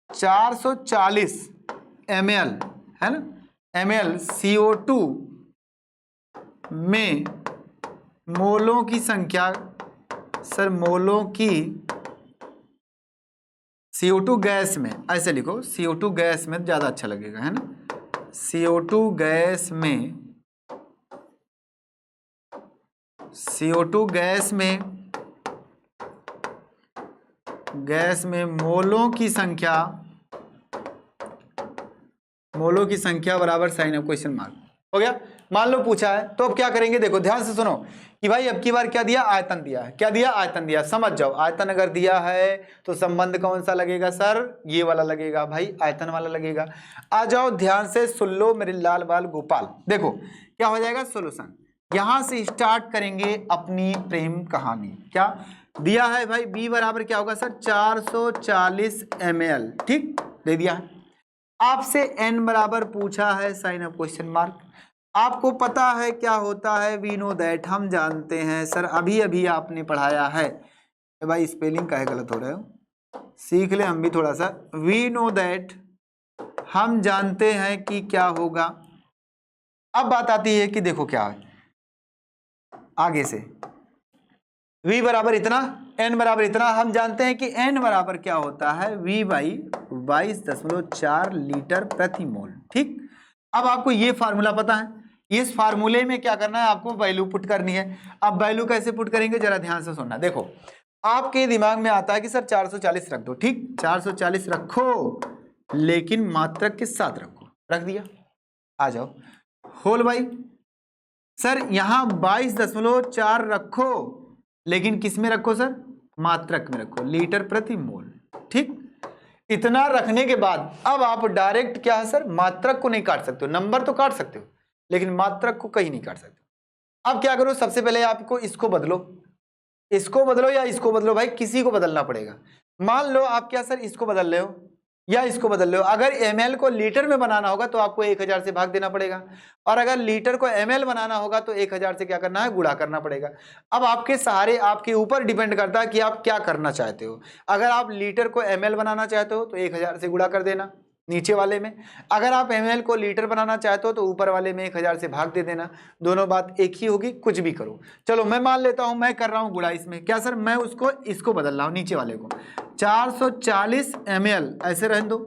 440 ml है ना, ml CO2 में मोलों की संख्या। सर मोलों की CO2 गैस में, ऐसे लिखो CO2 गैस में ज्यादा अच्छा लगेगा, है ना? CO2 गैस में मोलों की संख्या बराबर साइन ऑफ क्वेश्चन मार्क। हो गया? मान लो पूछा है तो अब क्या करेंगे? देखो ध्यान से सुनो कि भाई अब की बार क्या दिया? आयतन दिया है। क्या दिया? आयतन दिया। समझ जाओ, आयतन अगर दिया है तो संबंध कौन सा लगेगा सर? ये वाला लगेगा भाई, आयतन वाला लगेगा। आ जाओ ध्यान से सुन लो मेरे लाल बाल गोपाल। देखो क्या हो जाएगा सॉल्यूशन। यहां से स्टार्ट करेंगे अपनी प्रेम कहानी। क्या? दिया है भाई B बराबर क्या होगा सर 440 ml, ठीक दे दिया है। आपसे n बराबर पूछा है साइन ऑफ क्वेश्चन मार्क। आपको पता है क्या होता है, वी नो दैट, हम जानते हैं सर, अभी अभी आपने पढ़ाया है भाई, स्पेलिंग काहे गलत हो रहे हो, सीख ले हम भी थोड़ा सा। वी नो दैट, हम जानते हैं कि क्या होगा। अब बात आती है कि देखो क्या है आगे से, v बराबर इतना, n बराबर इतना, हम जानते हैं कि n बराबर क्या होता है v बाई 22.4 लीटर प्रति मोल, ठीक। अब आपको ये फार्मूला पता है, इस फार्मूले में क्या करना है, आपको वैल्यू पुट करनी है। अब वैल्यू कैसे पुट करेंगे जरा ध्यान से सुनना। देखो आपके दिमाग में आता है कि सर 440 रख दो, ठीक 440 रखो, लेकिन मात्रक के साथ रखो, रख दिया। आ जाओ होल भाई, सर यहां 22.4 रखो, लेकिन किस में रखो सर, मात्रक में रखो, लीटर प्रति मोल, ठीक। इतना रखने के बाद अब आप डायरेक्ट क्या है सर, मात्रक को नहीं काट सकते हो, नंबर तो काट सकते हो लेकिन मात्रक को कहीं नहीं काट सकते। अब क्या करो, सबसे पहले आपको इसको बदलो, इसको बदलो या इसको बदलो, भाई किसी को बदलना पड़ेगा। मान लो आप क्या सर इसको बदल रहे हो या इसको बदल रहे हो, अगर ml को लीटर में बनाना होगा तो आपको 1000 से भाग देना पड़ेगा, और अगर लीटर को ml बनाना होगा तो 1000 से क्या करना है, गुणा करना पड़ेगा। अब आपके सहारे, आपके ऊपर डिपेंड करता है कि आप क्या करना चाहते हो। अगर आप लीटर को ml बनाना चाहते हो तो 1000 से गुणा कर देना नीचे वाले में, अगर आप ml को लीटर बनाना चाहते हो तो ऊपर वाले में 1000 से भाग दे देना, दोनों बात एक ही होगी, कुछ भी करो। चलो मैं मान लेता हूं मैं कर रहा हूं गुणा इसमें, क्या सर मैं उसको इसको बदल रहा हूं, नीचे वाले को 440 ml ऐसे रहने दो,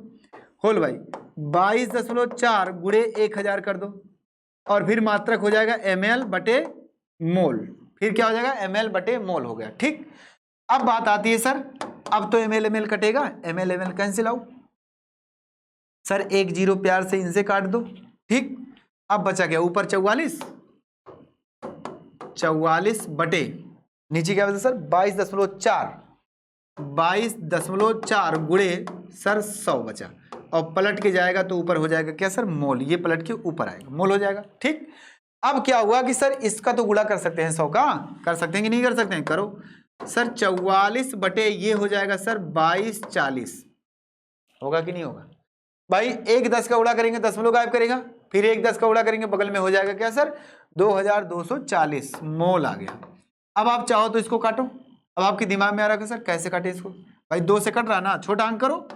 होल भाई 22.4 गुणे 1000 कर दो, और फिर मात्रक हो जाएगा ml बटे मोल, फिर क्या हो जाएगा ml बटे मोल हो गया, ठीक। अब बात आती है सर, अब तो ml कटेगा, ml कैंसिल आउट सर, 1 0 प्यार से इनसे काट दो, ठीक। अब बचा क्या ऊपर 44 बटे नीचे क्या बचा सर 22.4 गुणे सर 100 बचा, और पलट के जाएगा तो ऊपर हो जाएगा क्या सर मोल, ये पलट के ऊपर आएगा मोल हो जाएगा, ठीक। अब क्या हुआ कि सर इसका तो गुणा कर सकते हैं 100 का, कर सकते हैं कि नहीं कर सकते हैं, करो सर 44 बटे ये हो जाएगा सर 2240, होगा कि नहीं होगा भाई। 1 10 का गुणा करेंगे दशमलव गायब करेगा, फिर 1 10 का गुणा करेंगे बगल में हो जाएगा क्या सर 2240 मोल आ गया। अब आप चाहो तो इसको काटो, अब आपके दिमाग में आ रहा है सर कैसे काटे इसको, भाई 2 से कट रहा ना, छोटा अंक करो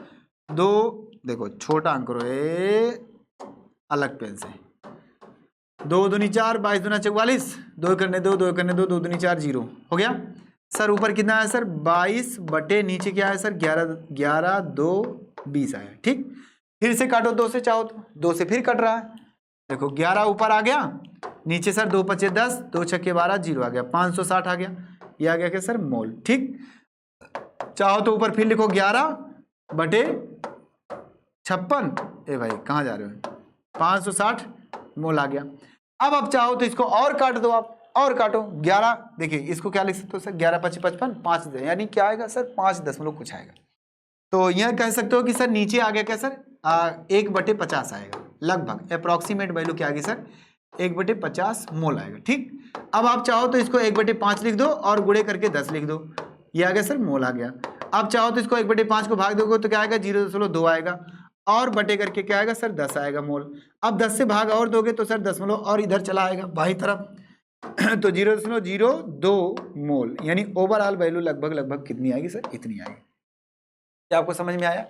2, देखो छोटा अंक करो अलग पेन से, 2 दूनी 4 22 दूना 44, 2 करने 2 2 करने 2 2 दूनी 4 0 हो गया सर। ऊपर कितना है सर 22 बटे नीचे क्या है सर 11 2 20 आया, ठीक। फिर से काटो 2 से चाहो तो, 2 से फिर कट रहा है, देखो 11 ऊपर आ गया, नीचे सर 2 5 10 2 6 12 0 आ गया, 560 आ गया, ये आ गया क्या सर मोल, ठीक। चाहो तो ऊपर फिर लिखो 11 बटे 56, ए भाई कहाँ जा रहे हो, 560 मोल आ गया। अब आप चाहो तो इसको और काट दो, आप और काटो 11, देखिए इसको क्या लिख सकते हो सर 11 5 55 5 यानी क्या आएगा सर 5 दशमलव कुछ आएगा, तो यह कह सकते हो कि सर नीचे आ गया क्या सर 1/50 आएगा, लगभग अप्रॉक्सीमेट वैल्यू क्या आएगी सर 1/50 मोल आएगा, ठीक। अब आप चाहो तो इसको 1/5 लिख दो और गुणे करके 10 लिख दो, ये आ गया सर मोल आ गया। अब चाहो तो इसको 1/5 को भाग दोगे तो क्या आएगा 0.2 आएगा, और बटे करके क्या आएगा सर 10 आएगा मोल। अब 10 से भाग और दोगे तो सर दशमलव और इधर चला आएगा बाई तरफ तो 0.02 मोल, यानी ओवरऑल वैल्यू लगभग कितनी आएगी सर, इतनी आएगी। क्या आपको समझ में आया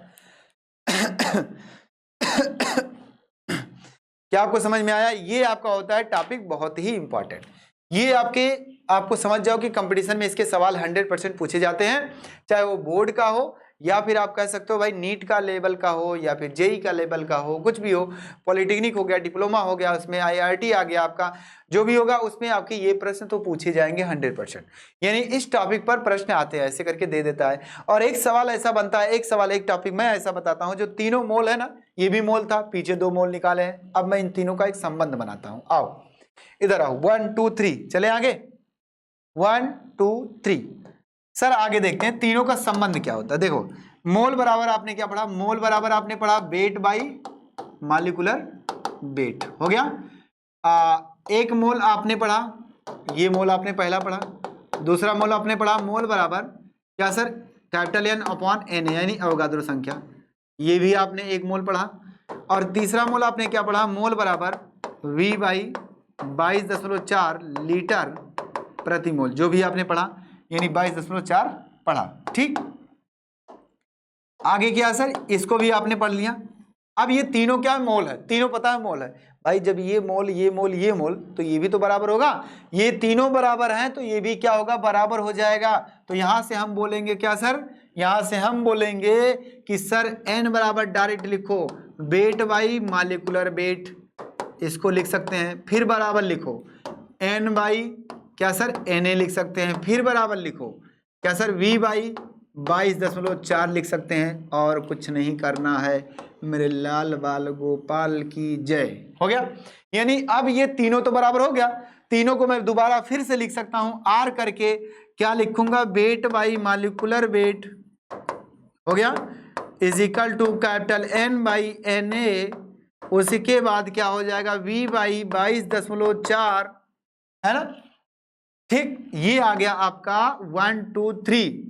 क्या आपको समझ में आया? ये आपका होता है टॉपिक बहुत ही इंपॉर्टेंट, ये आपको समझ जाओ कि कंपटीशन में इसके सवाल 100% पूछे जाते हैं, चाहे वो बोर्ड का हो या फिर आप कह सकते हो भाई नीट का लेवल का हो या फिर जेई का लेवल का हो, कुछ भी हो, पॉलिटेक्निक हो गया, डिप्लोमा हो गया, उसमें आईआईटी आ गया, आपका जो भी होगा उसमें आपके ये प्रश्न तो पूछे जाएंगे 100%। यानी इस टॉपिक पर प्रश्न आते हैं, ऐसे करके दे देता है। और एक सवाल ऐसा बनता है, एक सवाल एक टॉपिक मैं ऐसा बताता हूँ, जो तीनों मोल है ना, ये भी मोल था, पीछे 2 मोल निकाले हैं, अब मैं इन तीनों का एक संबंध बनाता हूँ। आओ इधर आओ, 1 2 3 चले आगे, 1 2 3 सर आगे देखते हैं तीनों का संबंध क्या होता है। देखो मोल बराबर आपने क्या पढ़ा, मोल बराबर आपने पढ़ा वेट बाई मॉलिक्यूलर वेट, हो गया। 1 मोल आपने पढ़ा, ये मोल आपने पहला पढ़ा, दूसरा मोल आपने पढ़ा मोल बराबर क्या sir, capital N upon N यानी अवोगाद्रो संख्या, ये भी आपने एक मोल पढ़ा। और तीसरा मोल आपने क्या पढ़ा, मोल बराबर V बाई 22.4 लीटर प्रति मोल, जो भी आपने पढ़ा यानी 22.4 पढ़ा। ठीक, आगे क्या सर, इसको भी आपने पढ़ लिया। अब ये तीनों क्या मोल है, तीनों पता है मोल है भाई, जब ये मोल ये मोल ये मोल तो ये भी तो बराबर होगा, ये तीनों बराबर हैं तो ये भी क्या होगा, बराबर हो जाएगा। तो यहां से हम बोलेंगे क्या सर, यहां से हम बोलेंगे कि सर n बराबर डायरेक्ट लिखो वेट बाई मालिकुलर वेट, इसको लिख सकते हैं, फिर बराबर लिखो n बाई क्या सर Na लिख सकते हैं, फिर बराबर लिखो क्या सर V बाई 22.4 लिख सकते हैं, और कुछ नहीं करना है। मेरे लाल बाल गोपाल की जय। हो गया, यानी अब ये तीनों तो बराबर हो गया, तीनों को मैं दोबारा फिर से लिख सकता हूं आर करके, क्या लिखूंगा, वेट बाई मालिकुलर वेट हो गया is equal to capital N by Na, उसके बाद क्या हो जाएगा V बाई 22.4, है ना। ठीक, ये आ गया आपका 1 2 3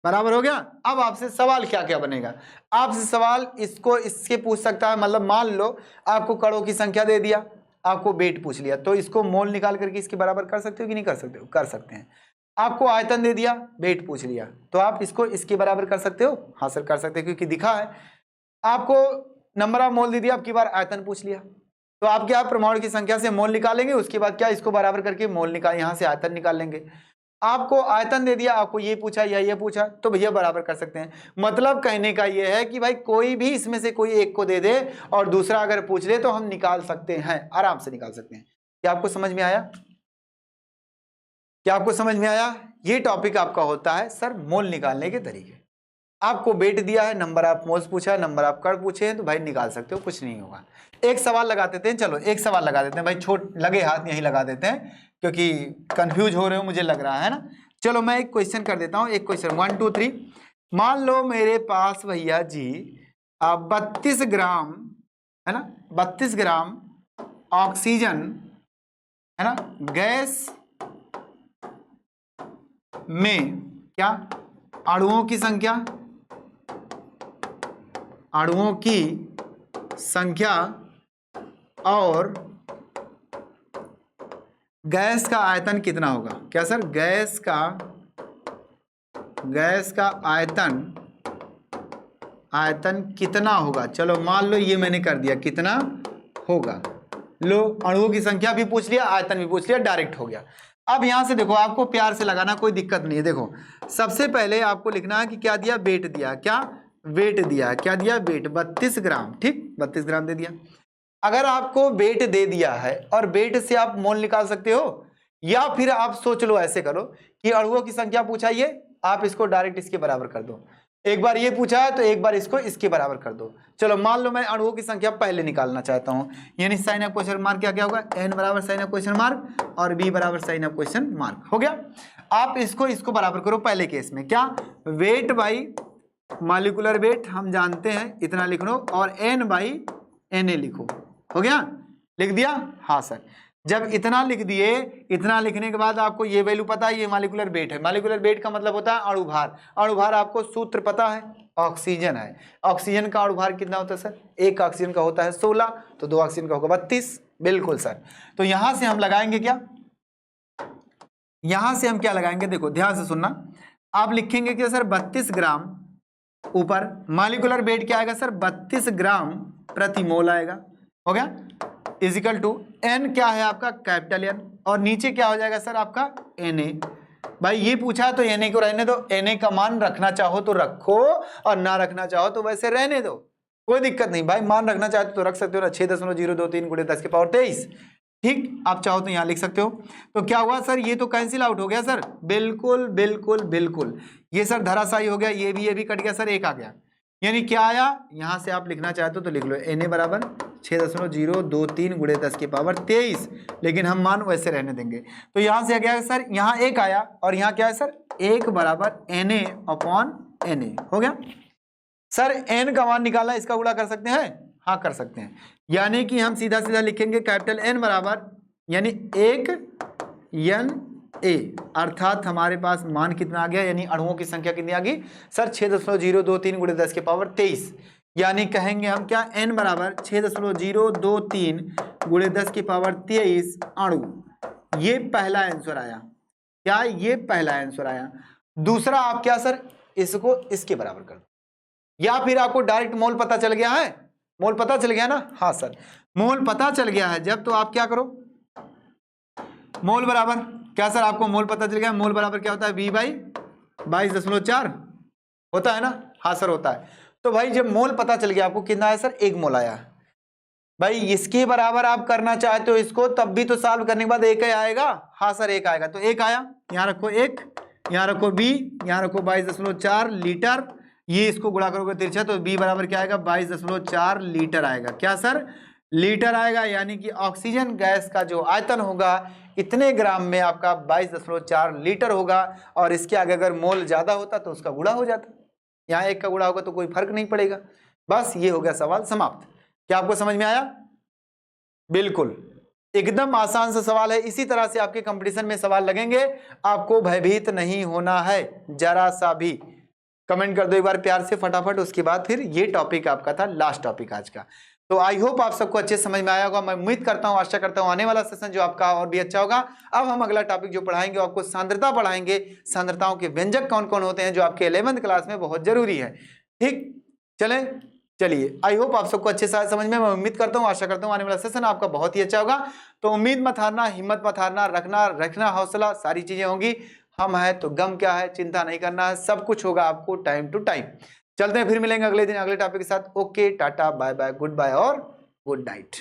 बराबर हो गया। अब आपसे सवाल क्या क्या बनेगा, आपसे सवाल इसको इसके पूछ सकता है, मतलब मान लो आपको कणों की संख्या दे दिया, आपको वेट पूछ लिया, तो इसको मोल निकाल करके इसके बराबर कर सकते हो कि नहीं कर सकते हो, कर सकते हैं। आपको आयतन दे दिया, वेट पूछ लिया, तो आप इसको इसके बराबर कर सकते हो, हाँ सर कर सकते हो क्योंकि दिखा है। आपको नंबर ऑफ मोल दे दिया, आपकी बार आयतन पूछ लिया, तो आप क्या परमाणु की संख्या से मोल निकालेंगे, उसके बाद क्या इसको बराबर करके मोल निकाल, यहां से आयतन निकाल लेंगे। आपको आयतन दे दिया, आपको ये पूछा या ये पूछा, तो भैया बराबर कर सकते हैं। मतलब कहने का ये है कि भाई कोई भी इसमें से कोई एक को दे दे और दूसरा अगर पूछ ले तो हम निकाल सकते हैं, आराम से निकाल सकते हैं। क्या आपको समझ में आया, क्या आपको समझ में आया। ये टॉपिक आपका होता है सर मोल निकालने के तरीके। आपको वेट दिया है, नंबर ऑफ मोल्स पूछा है, नंबर ऑफ कण पूछे हैं, तो भाई निकाल सकते हो, कुछ नहीं होगा। एक सवाल लगा देते हैं, चलो एक सवाल लगा देते हैं भाई, छोट लगे हाथ यहीं लगा देते हैं क्योंकि कंफ्यूज हो रहे हो मुझे लग रहा है ना। चलो मैं एक क्वेश्चन कर देता हूं, एक क्वेश्चन 1 2 3। मान लो मेरे पास भैया जी 32 ग्राम है ना, 32 ग्राम ऑक्सीजन है ना गैस में क्या अणुओं की संख्या, अणुओं की संख्या और गैस का आयतन कितना होगा। क्या सर, गैस का आयतन कितना होगा। चलो मान लो ये मैंने कर दिया, कितना होगा। लो अणुओं की संख्या भी पूछ लिया, आयतन भी पूछ लिया, डायरेक्ट हो गया। अब यहां से देखो, आपको प्यार से लगाना, कोई दिक्कत नहीं है। देखो सबसे पहले आपको लिखना है कि क्या दिया, वेट दिया, क्या वेट दिया, क्या दिया, वेट 32 ग्राम। ठीक, 32 ग्राम दे दिया। अगर आपको वेट दे दिया है और वेट से आप मोल निकाल सकते हो, या फिर आप सोच लो ऐसे करो कि अणुओं की संख्या पूछा, ये आप इसको डायरेक्ट इसके बराबर कर दो। एक बार ये पूछा है तो एक बार इसको इसके बराबर कर दो। चलो मान लो मैं अणुओं की संख्या पहले निकालना चाहता हूं, यानी साइन ऑफ क्वेश्चन मार्क क्या क्या होगा, n बराबर साइन ऑफ क्वेश्चन मार्क और b बराबर साइन ऑफ क्वेश्चन मार्क। हो गया। आप इसको बराबर करो पहले केस में, क्या वेट बाई मॉलिक्यूलर वेट हम जानते हैं इतना लिख लो, और n बाई Na लिखो। हो गया, लिख दिया, हाँ सर। जब इतना लिख दिए, इतना लिखने के बाद आपको ये वैल्यू पता है, ये मॉलिक्यूलर वेट है। मॉलिक्यूलर वेट का मतलब होता है अणुभार। अणुभार आपको सूत्र पता है, ऑक्सीजन है। ऑक्सीजन का अणुभार कितना होता है सर, एक ऑक्सीजन का होता है 16, तो 2 ऑक्सीजन का होगा 32। बिल्कुल सर। तो यहां से हम लगाएंगे क्या, यहां से हम क्या लगाएंगे, देखो ध्यान से सुनना। आप लिखेंगे कि सर 32 ग्राम, ऊपर मॉलिक्यूलर वेट क्या आएगा सर, 32 ग्राम प्रति मोल आएगा। हो गया, इजिकल टू एन क्या है आपका, कैपिटल एन, और नीचे क्या हो जाएगा सर आपका Na। भाई ये पूछा तो Na को रहने दो, Na का मान रखना चाहो तो रखो और ना रखना चाहो तो वैसे रहने दो, कोई दिक्कत नहीं। भाई मान रखना चाहते तो रख सकते हो ना, 6.023 × 10 की पावर 23। ठीक, आप चाहो तो यहां लिख सकते हो। तो क्या हुआ सर, ये तो कैंसिल आउट हो गया सर, बिल्कुल बिल्कुल बिल्कुल। ये सर धराशायी हो गया, ये भी कट गया सर, एक आ गया। यानी क्या आया, यहां से आप लिखना चाहते हो तो लिख लो Na बराबर 6.023 × 10 की पावर 23, लेकिन हम मान वैसे रहने देंगे। तो यहां से क्या है सर, यहां एक आया और यहां क्या है सर, 1 बराबर Na अपॉन Na। हो गया सर। n का मान निकालना, इसका गुणा कर सकते हैं, हाँ कर सकते हैं। यानी कि हम सीधा सीधा लिखेंगे कैपिटल N बराबर, यानी 1 n ए, अर्थात हमारे पास मान कितना आ गया, यानी अणुओं की संख्या कितनी आ गई सर 6.023 गुणे 10 की पावर 23, यानी कहेंगे हम क्या n बराबर 6.023 गुणे 10 की पावर 23 अणु। ये पहला आंसर आया, क्या ये पहला आंसर आया। दूसरा आप क्या सर इसको इसके बराबर कर दो, या फिर आपको डायरेक्ट मोल पता चल गया है, मोल पता चल गया ना, हाँ सर मोल पता चल गया है जब, तो आप क्या करो मोल बराबर क्या सर, आपको मोल पता चल गया, मोल बराबर क्या होता है V/22.4 होता है ना, हाँ सर होता है। तो भाई जब मोल पता चल गया आपको कितना है सर 1 मोल आया, भाई इसके बराबर आप करना चाहते हो इसको तब भी तो सॉल्व करने के बाद एक ही आएगा, हाँ सर एक आएगा, तो एक आया, यहाँ रखो एक, यहाँ रखो B, यहाँ रखो 22.4 लीटर, ये इसको गुणा करोगे तिरछा तो B बराबर क्या आएगा 22.4 लीटर आएगा, क्या सर लीटर आएगा, यानी कि ऑक्सीजन गैस का जो आयतन होगा इतने ग्राम में आपका 22.4 लीटर होगा, और इसके आगे अगर मोल ज्यादा होता तो उसका गुणा हो जाता, यहाँ एक का गुणा होगा तो कोई फर्क नहीं पड़ेगा। बस ये हो गया सवाल समाप्त। क्या आपको समझ में आया? बिल्कुल एकदम आसान सा सवाल है, इसी तरह से आपके कंपटीशन में सवाल लगेंगे, आपको भयभीत नहीं होना है जरा सा भी। कमेंट कर दो एक बार प्यार से फटाफट, उसके बाद फिर ये टॉपिक आपका था लास्ट टॉपिक आज का। तो आई होप आप सबको अच्छे समझ में आया होगा, मैं उम्मीद करता हूं, आशा करता हूं आने वाला सेशन जो आपका और भी अच्छा होगा। अब हम अगला टॉपिक जो पढ़ाएंगे आपको सांद्रता पढ़ाएंगे, सांद्रताओं के व्यंजक कौन कौन होते हैं जो आपके 11वीं क्लास में बहुत जरूरी है। ठीक चलिए आई होप आप सबको अच्छे से समझ में, मैं उम्मीद करता हूं, आशा करता हूं आने वाला सेशन आपका बहुत ही अच्छा होगा। तो उम्मीद मत हारना, हिम्मत मत हारना, रखना हौसला, सारी चीजें होंगी, हम है तो गम क्या है, चिंता नहीं करना है, सब कुछ होगा आपको टाइम टू टाइम। चलते हैं फिर मिलेंगे अगले दिन अगले टॉपिक के साथ। Okay tata bye bye goodbye और गुड नाइट।